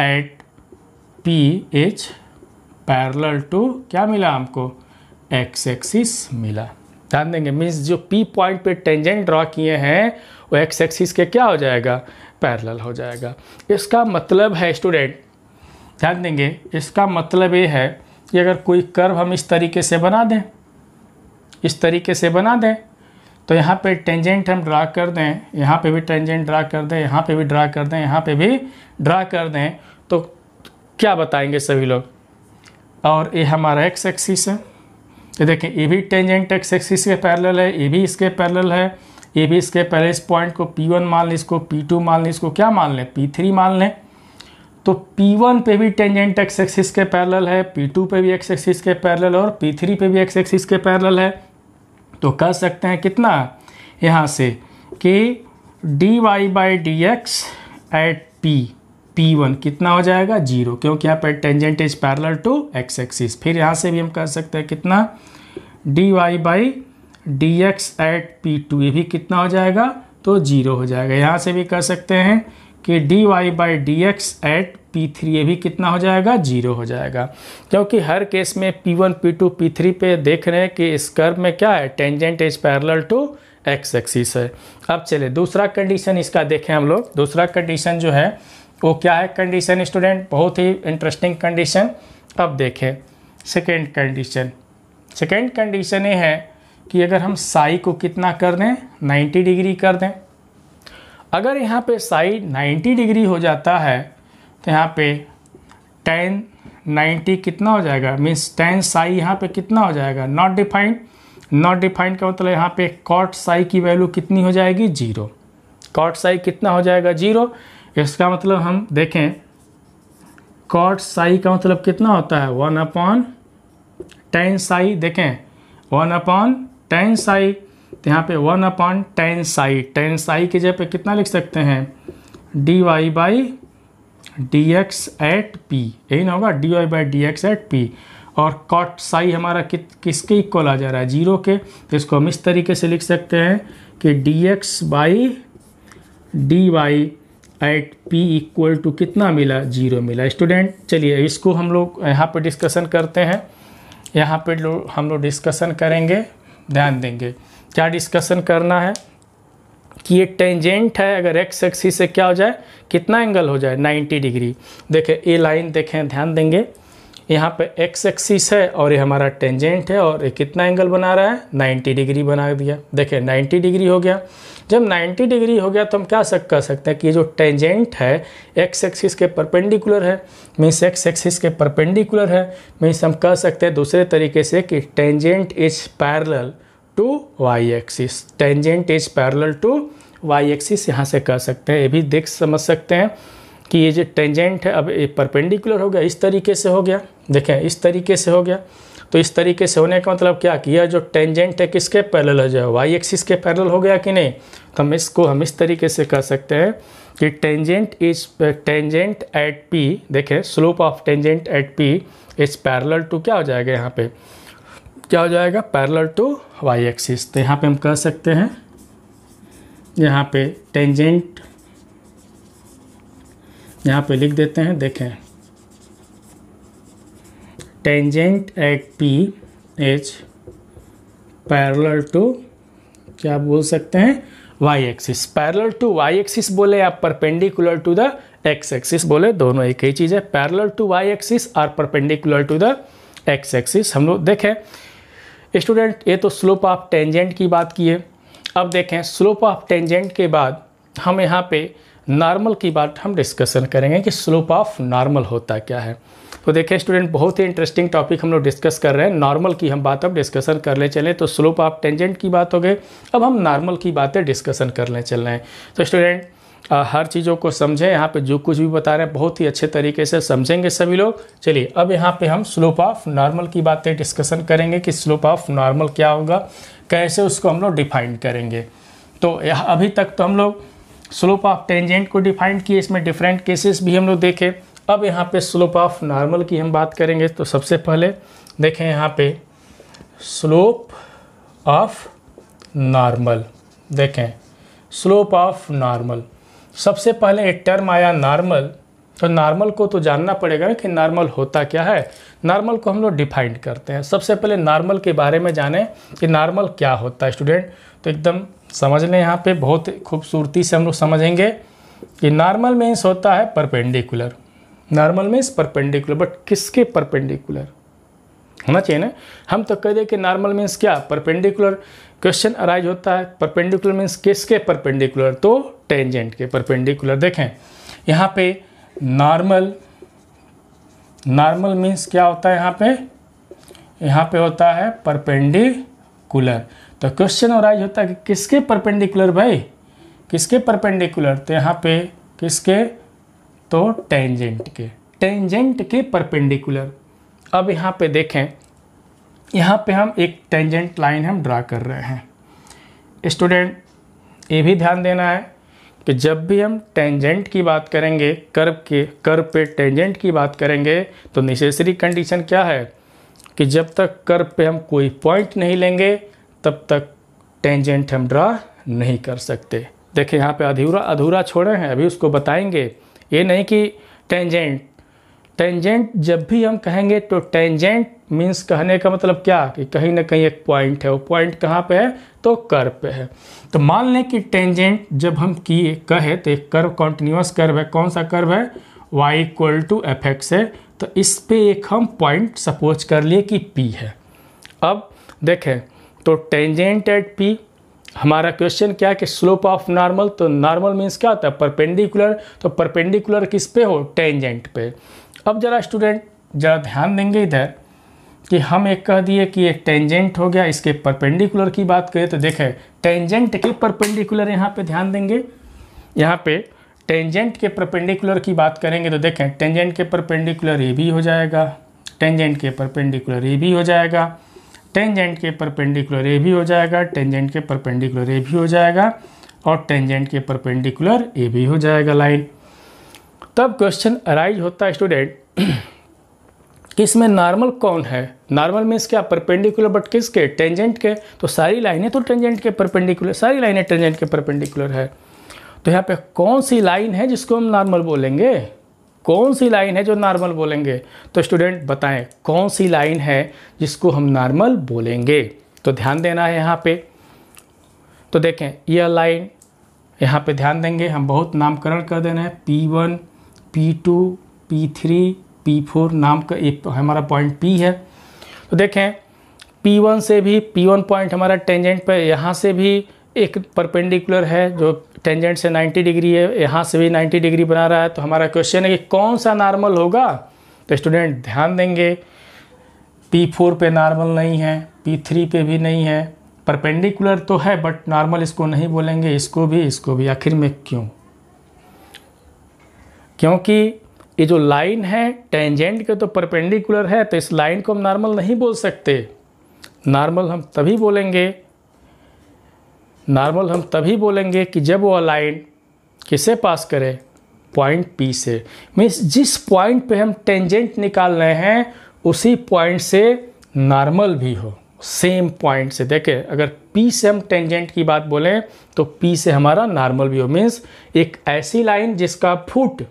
at p is parallel to, क्या मिला हमको, एक्स एक्सिस मिला। ध्यान देंगे, मीन्स जो पी पॉइंट पे टेंजेंट ड्रॉ किए हैं वो एक्स एक्सिस के क्या हो जाएगा, पैरेलल हो जाएगा। इसका मतलब है स्टूडेंट, ध्यान देंगे, इसका मतलब ये है कि अगर कोई कर्व हम इस तरीके से बना दें, इस तरीके से बना दें, तो यहाँ पे टेंजेंट हम ड्रा कर दें, यहाँ पे भी टेंजेंट ड्रा कर दें, यहाँ पे भी ड्रा कर दें, यहाँ पे भी ड्रा कर दें, तो क्या बताएंगे सभी लोग। और ये हमारा एक्स एक्सिस है, तो देखें ये भी टेंजेंट एक्स एक्सिस के पैरेलल है, ये भी इसके पैरेलल है, ये भी इसके पहले इस पॉइंट को P1 मान लें, इसको P2 मान लें, इसको क्या मान लें, P3 मान लें। तो P1 पे भी टेंजेंट एक्स एक्सिस के पैरेलल है, P2 पे भी एक्स एक्सिस के पैरेलल और P3 पे भी एक्स एक्सिस के पैरेलल है। तो कह सकते हैं कितना यहाँ से कि dy by d x at P1 कितना हो जाएगा, 0, क्योंकि यहाँ पर tangent is parallel to x axis. फिर यहाँ से भी हम कह सकते हैं कितना, dy by d x at P2, ये भी कितना हो जाएगा, तो 0 हो जाएगा। यहाँ से भी कह सकते हैं कि dy by d x at P3, ये भी कितना हो जाएगा, 0 हो जाएगा, क्योंकि हर केस में P1 P2 P3 पे देख रहे हैं कि इस कर्व में क्या है, tangent is parallel to x axis है। अब चले दूसरा कंडीशन इसका देखें हम लोग। दूसरा कंडीशन जो है वो क्या है कंडीशन स्टूडेंट, बहुत ही इंटरेस्टिंग कंडीशन। अब देखें सेकेंड कंडीशन। सेकेंड कंडीशन ये है कि अगर हम साई को कितना कर दें, 90 डिग्री कर दें। अगर यहाँ पे साई 90 डिग्री हो जाता है तो यहाँ पे tan 90 कितना हो जाएगा, मीन्स tan साई यहाँ पे कितना हो जाएगा, नॉट डिफाइंड। नॉट डिफाइंड का मतलब यहाँ पे cot साई की वैल्यू कितनी हो जाएगी, 0। cot साई कितना हो जाएगा, 0। इसका मतलब हम देखें cot साई का मतलब कितना होता है, 1/tan साई। देखें 1/tan साई, तो यहाँ पे 1/tan साई, tan साई की जगह पे कितना लिख सकते हैं, dy by d x at p, यही ना होगा, dy by d x at p. और cot साई हमारा किसके इक्वल आ जा रहा है, 0 के। तो इसको हम इस तरीके से लिख सकते हैं कि dx by dy at p equal to कितना मिला, 0 मिला। स्टूडेंट चलिए इसको हम लोग यहाँ पे डिस्कशन करते हैं। यहाँ पे हम लोग डिस्कशन करेंगे, ध्यान देंगे क्या डिस्कशन करना है कि ये टेंजेंट है, अगर एक्स एक्सिस से क्या हो जाए, कितना एंगल हो जाए, 90 डिग्री। देखें ये लाइन देखें, ध्यान देंगे, यहाँ पे एक्स एक्सिस है और ये हमारा टेंजेंट है और ये कितना एंगल बना रहा है, 90 डिग्री बना दिया। देखें 90 डिग्री हो गया। जब 90 डिग्री हो गया तो हम क्या कह सकते हैं कि ये जो टेंजेंट है एक्स एक्सिस के परपेंडिकुलर है, मीन्स एक्स एक्सिस के परपेंडिकुलर है, मीन्स हम कह सकते हैं दूसरे तरीके से कि tangent is parallel to y axis. Tangent is parallel to y axis यहाँ से कह सकते हैं। ये भी देख समझ सकते हैं कि ये जो टेंजेंट है अब ये परपेंडिकुलर हो गया, इस तरीके से हो गया। देखें इस तरीके से हो गया, तो इस तरीके से होने का मतलब क्या कि यह जो टेंजेंट है किसके पैरेलल हो जाए, वाई एक्सिस के पैरेलल हो गया कि नहीं। तो हम इस तरीके से कह सकते हैं कि टेंजेंट एट पी, देखें slope of tangent at p is parallel to क्या हो जाएगा, यहाँ पे क्या हो जाएगा, पैरेलल टू वाई एक्सिस। तो यहाँ पे हम कह सकते हैं, यहाँ पे टेंजेंट यहाँ पे लिख देते हैं। देखें tangent at p is parallel to क्या बोल सकते हैं, y axis. Parallel to y axis बोले या perpendicular to the x axis बोले, दोनों एक ही चीज़ है। पैरेलल टू वाई एक्सिस और perpendicular to the x axis. हम लोग देखें स्टूडेंट, ये तो स्लोप ऑफ टेंजेंट की बात किए। अब देखें स्लोप ऑफ टेंजेंट के बाद हम यहाँ पे नॉर्मल की बात हम डिस्कशन करेंगे कि स्लोप ऑफ नॉर्मल होता क्या है। तो देखें स्टूडेंट, बहुत ही इंटरेस्टिंग टॉपिक हम लोग डिस्कस कर रहे हैं। नॉर्मल की हम बात अब डिस्कशन कर ले चले, तो स्लोप ऑफ टेंजेंट की बात हो गई, अब हम नॉर्मल की बातें डिस्कशन करने चल रहे हैं। तो स्टूडेंट हर चीज़ों को समझें, यहाँ पे जो कुछ भी बता रहे हैं बहुत ही अच्छे तरीके से समझेंगे सभी लोग। चलिए अब यहाँ पे हम स्लोप ऑफ नॉर्मल की बातें डिस्कशन करेंगे कि स्लोप ऑफ नॉर्मल क्या होगा, कैसे उसको हम लोग डिफाइन करेंगे। तो अभी तक तो हम लोग स्लोप ऑफ टेंजेंट को डिफाइन किए, इसमें डिफरेंट केसेस भी हम लोग देखे। अब यहाँ पे स्लोप ऑफ नॉर्मल की हम बात करेंगे। तो सबसे पहले देखें यहाँ पे स्लोप ऑफ नॉर्मल, देखें स्लोप ऑफ नॉर्मल। सबसे पहले एक टर्म आया नॉर्मल, तो नॉर्मल को तो जानना पड़ेगा कि नॉर्मल होता क्या है। नॉर्मल को हम लोग डिफाइन करते हैं। सबसे पहले नॉर्मल के बारे में जानें कि नॉर्मल क्या होता है स्टूडेंट। तो एकदम समझ लें, यहाँ पे बहुत खूबसूरती से हम लोग समझेंगे कि नॉर्मल मीन्स होता है perpendicular. Normal means perpendicular, but किसके परपेंडिकुलर होना चाहिए ना। हम तो कह दें कि नॉर्मल मीन्स क्या, परपेंडिकुलर। क्वेश्चन अराइज होता है परपेंडिकुलर मीन्स किसके परपेंडिकुलर, तो टेंजेंट के परपेंडिकुलर। देखें यहाँ पे नॉर्मल, नॉर्मल मीन्स क्या होता है, यहाँ पे होता है परपेंडिकुलर। तो क्वेश्चन अराइज होता है कि किसके परपेंडिकुलर भाई, किसके परपेंडिकुलर। तो यहाँ पे किसके, तो टेंजेंट के, टेंजेंट के परपेंडिकुलर। अब यहाँ पे देखें, यहाँ पे हम एक टेंजेंट लाइन हम ड्रा कर रहे हैं। स्टूडेंट ये भी ध्यान देना है कि जब भी हम टेंजेंट की बात करेंगे, कर्व पे टेंजेंट की बात करेंगे, तो नेसेसरी कंडीशन क्या है कि जब तक कर्व पे हम कोई पॉइंट नहीं लेंगे तब तक टेंजेंट हम ड्रा नहीं कर सकते। देखिए यहाँ पे अधूरा छोड़े हैं, अभी उसको बताएंगे। ये नहीं कि टेंजेंट जब भी हम कहेंगे तो टेंजेंट मीन्स कहने का मतलब क्या कि कहीं ना कहीं एक पॉइंट है, वो पॉइंट कहाँ पे है, तो कर्व पे है। तो मान लें कि टेंजेंट जब हम कहे तो एक कर्व कॉन्टिन्यूस कर्व है। कौन सा कर्व है, y = fx है। तो इस पे एक हम पॉइंट सपोज कर लिए कि p है। अब देखें तो टेंजेंट एट p, हमारा क्वेश्चन क्या है कि स्लोप ऑफ नॉर्मल। तो नॉर्मल मीन्स क्या होता है, परपेंडिकुलर। तो परपेंडिकुलर किस पे हो, टेंजेंट पे। अब जरा स्टूडेंट जरा ध्यान देंगे इधर कि हम एक कह दिए कि एक टेंजेंट हो गया, इसके परपेंडिकुलर की बात करें तो देखें टेंजेंट के परपेंडिकुलर, यहाँ पे ध्यान देंगे, यहाँ पे टेंजेंट के परपेंडिकुलर की बात करेंगे तो देखें टेंजेंट के परपेंडिकुलर ये भी हो जाएगा, टेंजेंट के परपेंडिकुलर ये भी हो जाएगा, टेंजेंट के परपेंडिकुलर ये भी हो जाएगा, टेंजेंट के परपेंडिकुलर ये भी हो जाएगा, और टेंजेंट के परपेंडिकुलर ये भी हो जाएगा लाइन। तब क्वेश्चन अराइज होता है स्टूडेंट कि इसमें नॉर्मल कौन है। नॉर्मल मीन्स क्या, परपेंडिकुलर, बट किसके, टेंजेंट के। तो सारी लाइनें तो टेंजेंट के परपेंडिकुलर, सारी लाइनें टेंजेंट के परपेंडिकुलर है। तो यहाँ पे कौन सी लाइन है जिसको हम नॉर्मल बोलेंगे, कौन सी लाइन है जो नॉर्मल बोलेंगे। तो स्टूडेंट बताएं कौन सी लाइन है जिसको हम नॉर्मल बोलेंगे। तो ध्यान देना है यहाँ पे। तो देखें यह लाइन, यहाँ पे ध्यान देंगे, हम बहुत नामकरण कर देना है, P1 P2 P3 P4 नाम का एक हमारा पॉइंट P है। तो देखें P1 से भी, P1 पॉइंट हमारा टेंजेंट पे, यहाँ से भी एक परपेंडिकुलर है जो टेंजेंट से 90 डिग्री है, यहाँ से भी 90 डिग्री बना रहा है। तो हमारा क्वेश्चन है कि कौन सा नॉर्मल होगा। तो स्टूडेंट ध्यान देंगे P4 पे नॉर्मल नहीं है, P3 पे भी नहीं है, परपेंडिकुलर तो है बट नॉर्मल इसको नहीं बोलेंगे, इसको भी। आखिर में क्यों, क्योंकि ये जो लाइन है टेंजेंट के तो परपेंडिकुलर है, तो इस लाइन को हम नॉर्मल नहीं बोल सकते। नॉर्मल हम तभी बोलेंगे कि जब वो लाइन किसे पास करे, पॉइंट P से। मीन्स जिस पॉइंट पे हम टेंजेंट निकाल रहे हैं उसी पॉइंट से नॉर्मल भी हो, सेम पॉइंट से। देखें अगर P से हम टेंजेंट की बात बोलें तो P से हमारा नॉर्मल भी हो। मीन्स एक ऐसी लाइन जिसका फुट,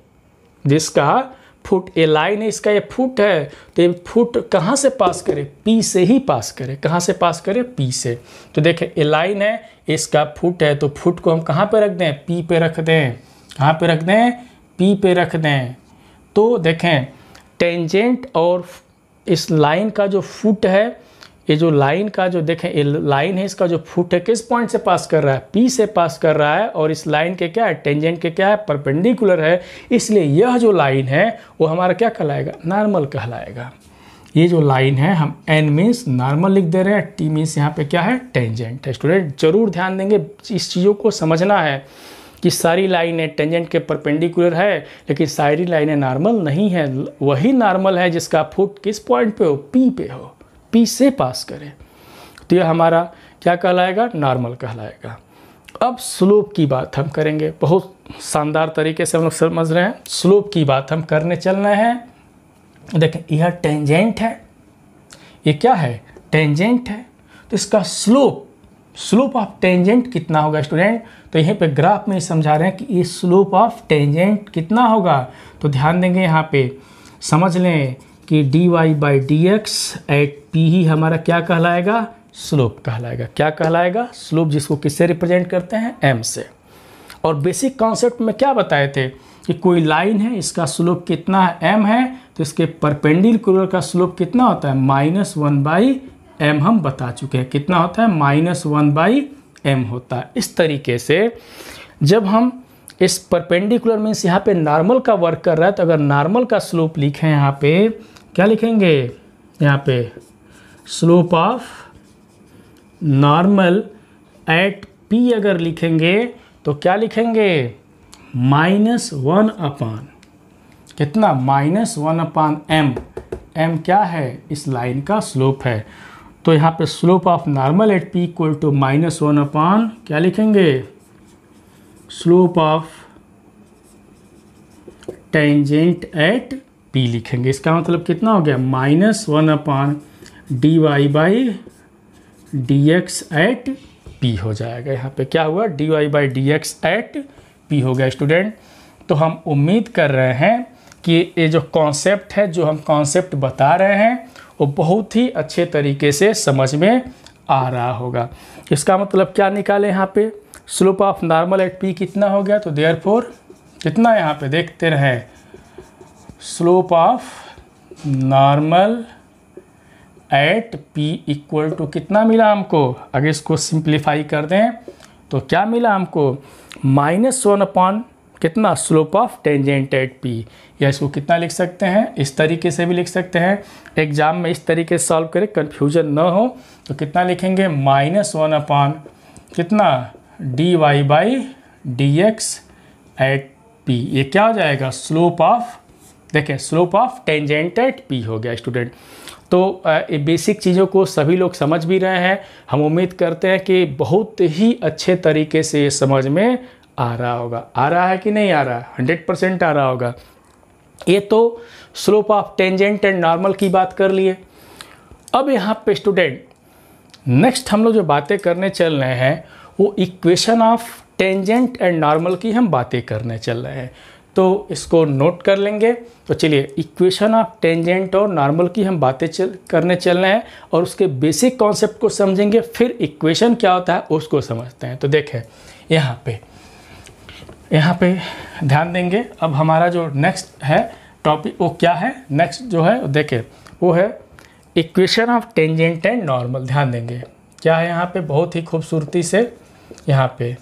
ये लाइन है, इसका ये फुट है, तो ये फुट कहाँ से पास करे, P से ही पास करे। कहाँ से पास करे, P से। तो देखें ये लाइन है, इसका फुट है, तो फुट को हम कहाँ पे रख दें, P पे रख दें। कहाँ पे रख दें, P पे रख दें। तो देखें टेंजेंट और इस लाइन का जो फुट है, ये जो लाइन का जो देखें ये लाइन है, इसका जो फुट है किस पॉइंट से पास कर रहा है, P से पास कर रहा है। और इस लाइन के क्या है, टेंजेंट के क्या है, परपेंडिकुलर है। इसलिए यह जो लाइन है वो हमारा क्या कहलाएगा, नॉर्मल कहलाएगा। ये जो लाइन है हम N मीन्स नॉर्मल लिख दे रहे हैं, T मीन्स यहाँ पे क्या है, टेंजेंट है। स्टूडेंट जरूर ध्यान देंगे, इस चीज़ों को समझना है कि सारी लाइनें टेंजेंट के परपेंडिकुलर है लेकिन सारी लाइनें नॉर्मल नहीं है। वही नॉर्मल है जिसका फुट किस पॉइंट पे हो, P पे हो, P से पास करे। तो यह हमारा क्या कहलाएगा, नॉर्मल कहलाएगा। अब स्लोप की बात हम करेंगे, बहुत शानदार तरीके से हम लोग समझ रहे हैं। स्लोप की बात हम करने चल रहे हैं। देखें यह टेंजेंट है, ये क्या है, टेंजेंट है, तो इसका स्लोप ऑफ टेंजेंट कितना होगा स्टूडेंट। तो यहीं पे ग्राफ में समझा रहे हैं कि ये स्लोप ऑफ टेंजेंट कितना होगा। तो ध्यान देंगे यहाँ पे, समझ लें कि dy/dx एट पी ही हमारा क्या कहलाएगा, स्लोप कहलाएगा। क्या कहलाएगा, स्लोप, जिसको किससे रिप्रेजेंट करते हैं, m से। और बेसिक कॉन्सेप्ट में क्या बताए थे कि कोई लाइन है, इसका स्लोप कितना है, m है, तो इसके परपेंडिकुलर का स्लोप कितना होता है, -1/m हम बता चुके हैं। कितना होता है, -1/m होता है। इस तरीके से जब हम इस परपेंडिकुलर मीन्स यहाँ पे नॉर्मल का वर्क कर रहा है, तो अगर नॉर्मल का स्लोप लिखें यहाँ पे क्या लिखेंगे, यहाँ पे slope of normal at p अगर लिखेंगे तो क्या लिखेंगे, -1/, कितना, -1/m। m क्या है, इस लाइन का स्लोप है। तो यहाँ पे slope of normal at p equal to -1/, क्या लिखेंगे, slope of tangent at p लिखेंगे। इसका मतलब कितना हो गया, -1/dy/dx एट p हो जाएगा। यहाँ पे क्या हुआ, dy/dx एट p हो गया स्टूडेंट। तो हम उम्मीद कर रहे हैं कि ये जो कॉन्सेप्ट है, जो हम कॉन्सेप्ट बता रहे हैं, वो बहुत ही अच्छे तरीके से समझ में आ रहा होगा। इसका मतलब क्या निकाले, यहाँ पे slope of normal at p कितना हो गया, तो देयरफॉर कितना, यहाँ पे देखते रहे, slope of normal at p equal to कितना मिला हमको। अगर इसको सिंप्लीफाई कर दें तो क्या मिला हमको, -1/, कितना, slope of tangent at p। या इसको कितना लिख सकते हैं, इस तरीके से भी लिख सकते हैं। एग्जाम में इस तरीके से सॉल्व करें, कन्फ्यूजन ना हो, तो कितना लिखेंगे, -1/, कितना, dy/dx एट p। ये क्या हो जाएगा, स्लोप ऑफ, देखें slope of tangent at p हो गया स्टूडेंट। तो ये बेसिक चीज़ों को सभी लोग समझ भी रहे हैं। हम उम्मीद करते हैं कि बहुत ही अच्छे तरीके से ये समझ में आ रहा होगा। आ रहा है कि नहीं आ रहा, 100% आ रहा होगा। ये तो slope of tangent and normal की बात कर लिए। अब यहाँ पे स्टूडेंट नेक्स्ट हम लोग जो बातें करने चल रहे हैं वो equation of tangent and normal की हम बातें करने चल रहे हैं। तो इसको नोट कर लेंगे। तो चलिए इक्वेशन ऑफ टेंजेंट और नॉर्मल की हम बातें करने चल रहे हैं और उसके बेसिक कॉन्सेप्ट को समझेंगे, फिर इक्वेशन क्या होता है उसको समझते हैं। तो देखें यहाँ पे ध्यान देंगे। अब हमारा जो नेक्स्ट है टॉपिक वो क्या है, नेक्स्ट जो है देखें वो है equation of tangent and normal. ध्यान देंगे क्या है यहाँ पे, बहुत ही खूबसूरती से यहाँ पे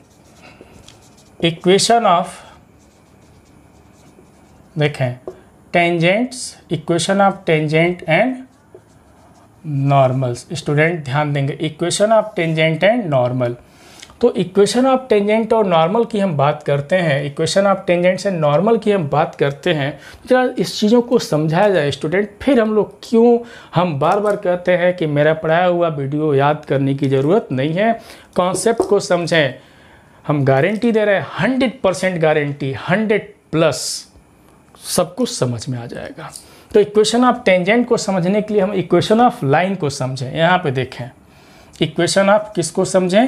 इक्वेशन ऑफ, देखें tangents, equation of tangent and normals. Student ध्यान देंगे, equation of tangent and normal. तो इक्वेशन ऑफ टेंजेंट और नॉर्मल की हम बात करते हैं, इक्वेशन ऑफ टेंजेंट से नॉर्मल की हम बात करते हैं। जरा इस चीज़ों को समझाया जाए स्टूडेंट, फिर हम लोग क्यों हम बार बार कहते हैं कि मेरा पढ़ाया हुआ वीडियो याद करने की ज़रूरत नहीं है, कॉन्सेप्ट को समझें। हम गारंटी दे रहे हैं, 100% गारंटी, 100+ सब कुछ समझ में आ जाएगा। तो इक्वेशन ऑफ टेंजेंट को समझने के लिए हम इक्वेशन ऑफ लाइन को समझें। यहाँ पे देखें इक्वेशन ऑफ किसको समझें,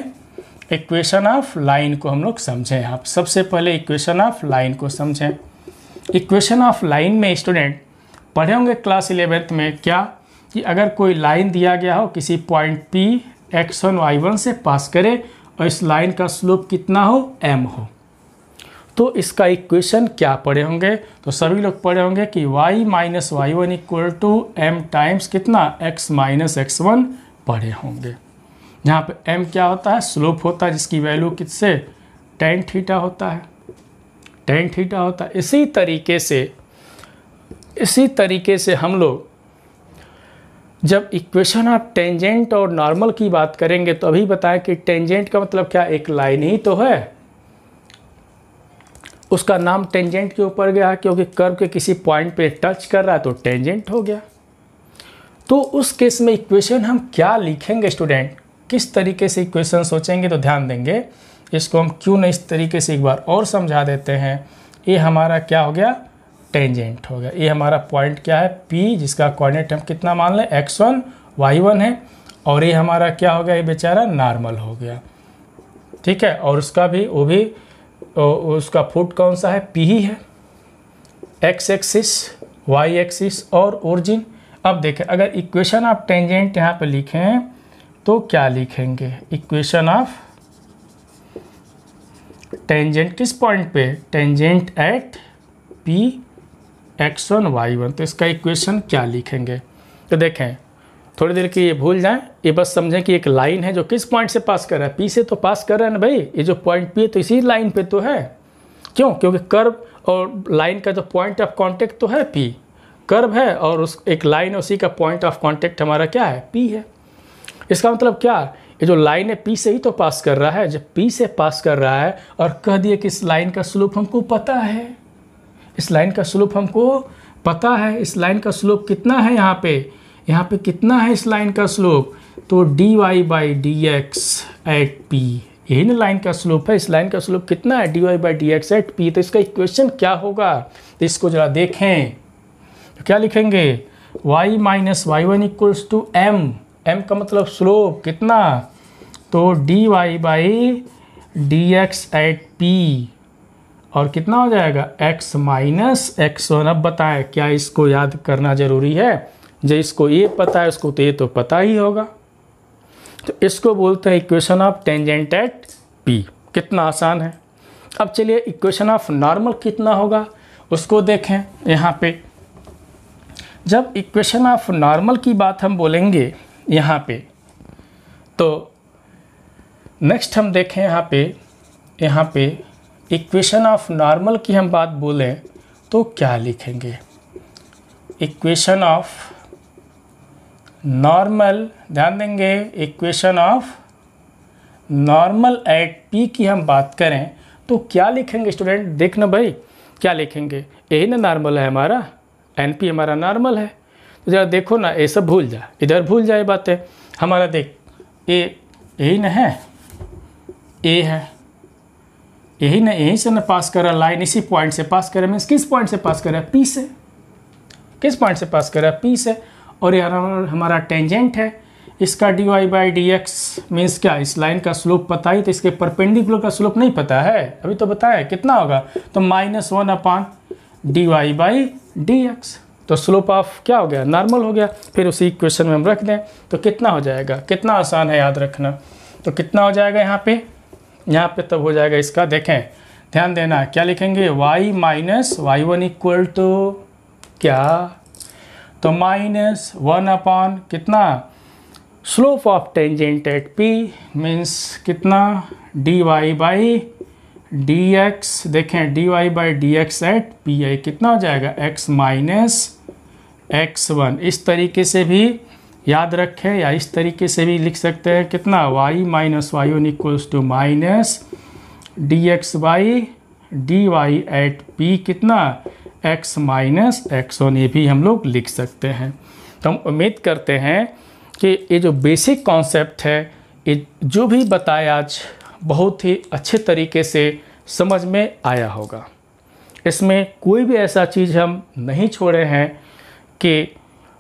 इक्वेशन ऑफ लाइन को हम लोग समझें। यहाँ पे सबसे पहले इक्वेशन ऑफ लाइन को समझें। इक्वेशन ऑफ लाइन में स्टूडेंट पढ़े होंगे क्लास 11th में क्या, कि अगर कोई लाइन दिया गया हो किसी पॉइंट P x1 y1 से पास करे और इस लाइन का स्लोप कितना हो, m हो, तो इसका इक्वेशन क्या पढ़े होंगे। तो सभी लोग पढ़े होंगे कि y minus y1 equal to m times कितना, x माइनस x1 पढ़े होंगे। जहाँ पे m क्या होता है, स्लोप होता है, जिसकी वैल्यू किससे, tan थीटा होता है, tan थीटा होता है। इसी तरीके से हम लोग जब इक्वेशन ऑफ टेंजेंट और नॉर्मल की बात करेंगे तो अभी बताएं कि टेंजेंट का मतलब क्या, एक लाइन ही तो है, उसका नाम टेंजेंट के ऊपर गया क्योंकि कर्व के किसी पॉइंट पे टच कर रहा है तो टेंजेंट हो गया। तो उस केस में इक्वेशन हम क्या लिखेंगे स्टूडेंट, किस तरीके से इक्वेशन सोचेंगे, तो ध्यान देंगे इसको हम क्यों नहीं इस तरीके से एक बार और समझा देते हैं। ये हमारा क्या हो गया, टेंजेंट हो गया। ये हमारा पॉइंट क्या है, P, जिसका कोऑर्डिनेट हम कितना मान लें, x1 y1 है, और ये हमारा क्या हो गया, ये बेचारा नॉर्मल हो गया, ठीक है। और उसका भी उसका फुट कौन सा है, P ही है, x एक्सिस, y एक्सिस और ओरिजिन। अब देखें, अगर इक्वेशन ऑफ टेंजेंट यहाँ पे लिखें तो क्या लिखेंगे, इक्वेशन ऑफ टेंजेंट किस पॉइंट पे, tangent at P x1 y1, तो इसका इक्वेशन क्या लिखेंगे। तो देखें, थोड़ी देर की ये भूल जाएं, ये बस समझें कि एक लाइन है जो किस पॉइंट से पास कर रहा है, P से तो पास कर रहा है ना भाई, ये जो पॉइंट P है तो इसी लाइन पे तो है। क्यों, क्योंकि कर्व और लाइन का जो पॉइंट ऑफ कांटेक्ट तो है P, कर्व है और उस एक लाइन, उसी का पॉइंट ऑफ कांटेक्ट हमारा क्या है, P है। इसका मतलब क्या, ये जो लाइन है P से ही तो पास कर रहा है। जब P से पास कर रहा है और कह दिए कि इस लाइन का स्लोप हमको पता है, इस लाइन का स्लोप हमको पता है, इस लाइन का स्लोप कितना है, यहाँ पे कितना है इस लाइन का स्लोप, तो dy/dx एट P, यही ना लाइन का स्लोप है। इस लाइन का स्लोप कितना है, dy/dx एट P। तो इसका इक्वेशन क्या होगा, तो इसको जरा देखें, तो क्या लिखेंगे, y minus y1 equals to m, m का मतलब स्लोप कितना, तो dy/dx एट P, और कितना हो जाएगा, x माइनस x1। अब बताएं, क्या इसको याद करना जरूरी है, जो इसको ये पता है उसको तो ये तो पता ही होगा। तो इसको बोलते हैं equation of tangent at P। कितना आसान है। अब चलिए इक्वेशन ऑफ नॉर्मल कितना होगा उसको देखें। यहाँ पे जब इक्वेशन ऑफ नॉर्मल की बात हम बोलेंगे यहाँ पे, तो नेक्स्ट हम देखें यहाँ पे इक्वेशन ऑफ नॉर्मल की हम बात बोलें तो क्या लिखेंगे, इक्वेशन ऑफ नॉर्मल, ध्यान देंगे, equation of normal at P की हम बात करें तो क्या लिखेंगे स्टूडेंट, देखना भाई क्या लिखेंगे, यही ना नॉर्मल है हमारा, NP हमारा नॉर्मल है। तो जरा देखो ना, ये सब भूल जा, इधर भूल जाए बातें। हमारा देख, यही ना है, A है, यही ना, यहीं से ना पास कर रहा लाइन, इसी पॉइंट से पास कर रहा है, मीन्स किस पॉइंट से पास कर रहा है, P से, किस पॉइंट से पास कर रहा है, P से। और यार हमारा टेंजेंट है, इसका dy/dx मीन्स क्या, इस लाइन का स्लोप पता ही, तो इसके परपेंडिकुलर का स्लोप नहीं पता है, अभी तो बताया कितना होगा, तो -1/dy/dx, तो स्लोप ऑफ क्या हो गया, नॉर्मल हो गया। फिर उसी इक्वेशन में हम रख दें तो कितना हो जाएगा, कितना आसान है याद रखना। तो कितना हो जाएगा यहाँ पे तब हो जाएगा इसका, देखें ध्यान देना, क्या लिखेंगे, y minus y1 equal to क्या, तो -1 कितना, slope of tangent at P means कितना, dy/dx, देखें dy/dx एट P कितना हो जाएगा, x माइनस x1। इस तरीके से भी याद रखें या इस तरीके से भी लिख सकते हैं, कितना, y minus y1 equals to minus dx/dy at P कितना, x माइनस x1, ये भी हम लोग लिख सकते हैं। तो हम उम्मीद करते हैं कि ये जो बेसिक कॉन्सेप्ट है, ये जो भी बताया आज बहुत ही अच्छे तरीके से समझ में आया होगा। इसमें कोई भी ऐसा चीज़ हम नहीं छोड़े हैं कि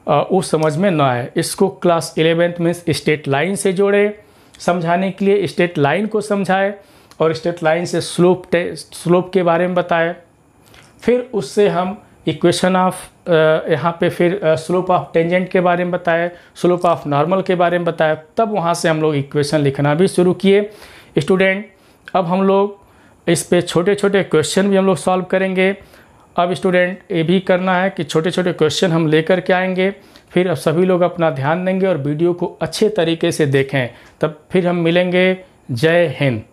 वो समझ में ना आए। इसको क्लास 11th में स्ट्रेट लाइन से जोड़े, समझाने के लिए स्ट्रेट लाइन को समझाए और स्ट्रेट लाइन से स्लोप के बारे में बताए। फिर उससे हम इक्वेशन ऑफ यहाँ पे फिर स्लोप ऑफ टेंजेंट के बारे में बताए, स्लोप ऑफ नॉर्मल के बारे में बताया। तब वहाँ से हम लोग इक्वेशन लिखना भी शुरू किए स्टूडेंट। अब हम लोग इस पे छोटे छोटे क्वेश्चन भी हम लोग सॉल्व करेंगे। अब स्टूडेंट ये भी करना है कि छोटे छोटे क्वेश्चन हम लेकर के आएंगे, फिर अब सभी लोग अपना ध्यान देंगे और वीडियो को अच्छे तरीके से देखें। तब फिर हम मिलेंगे। जय हिंद।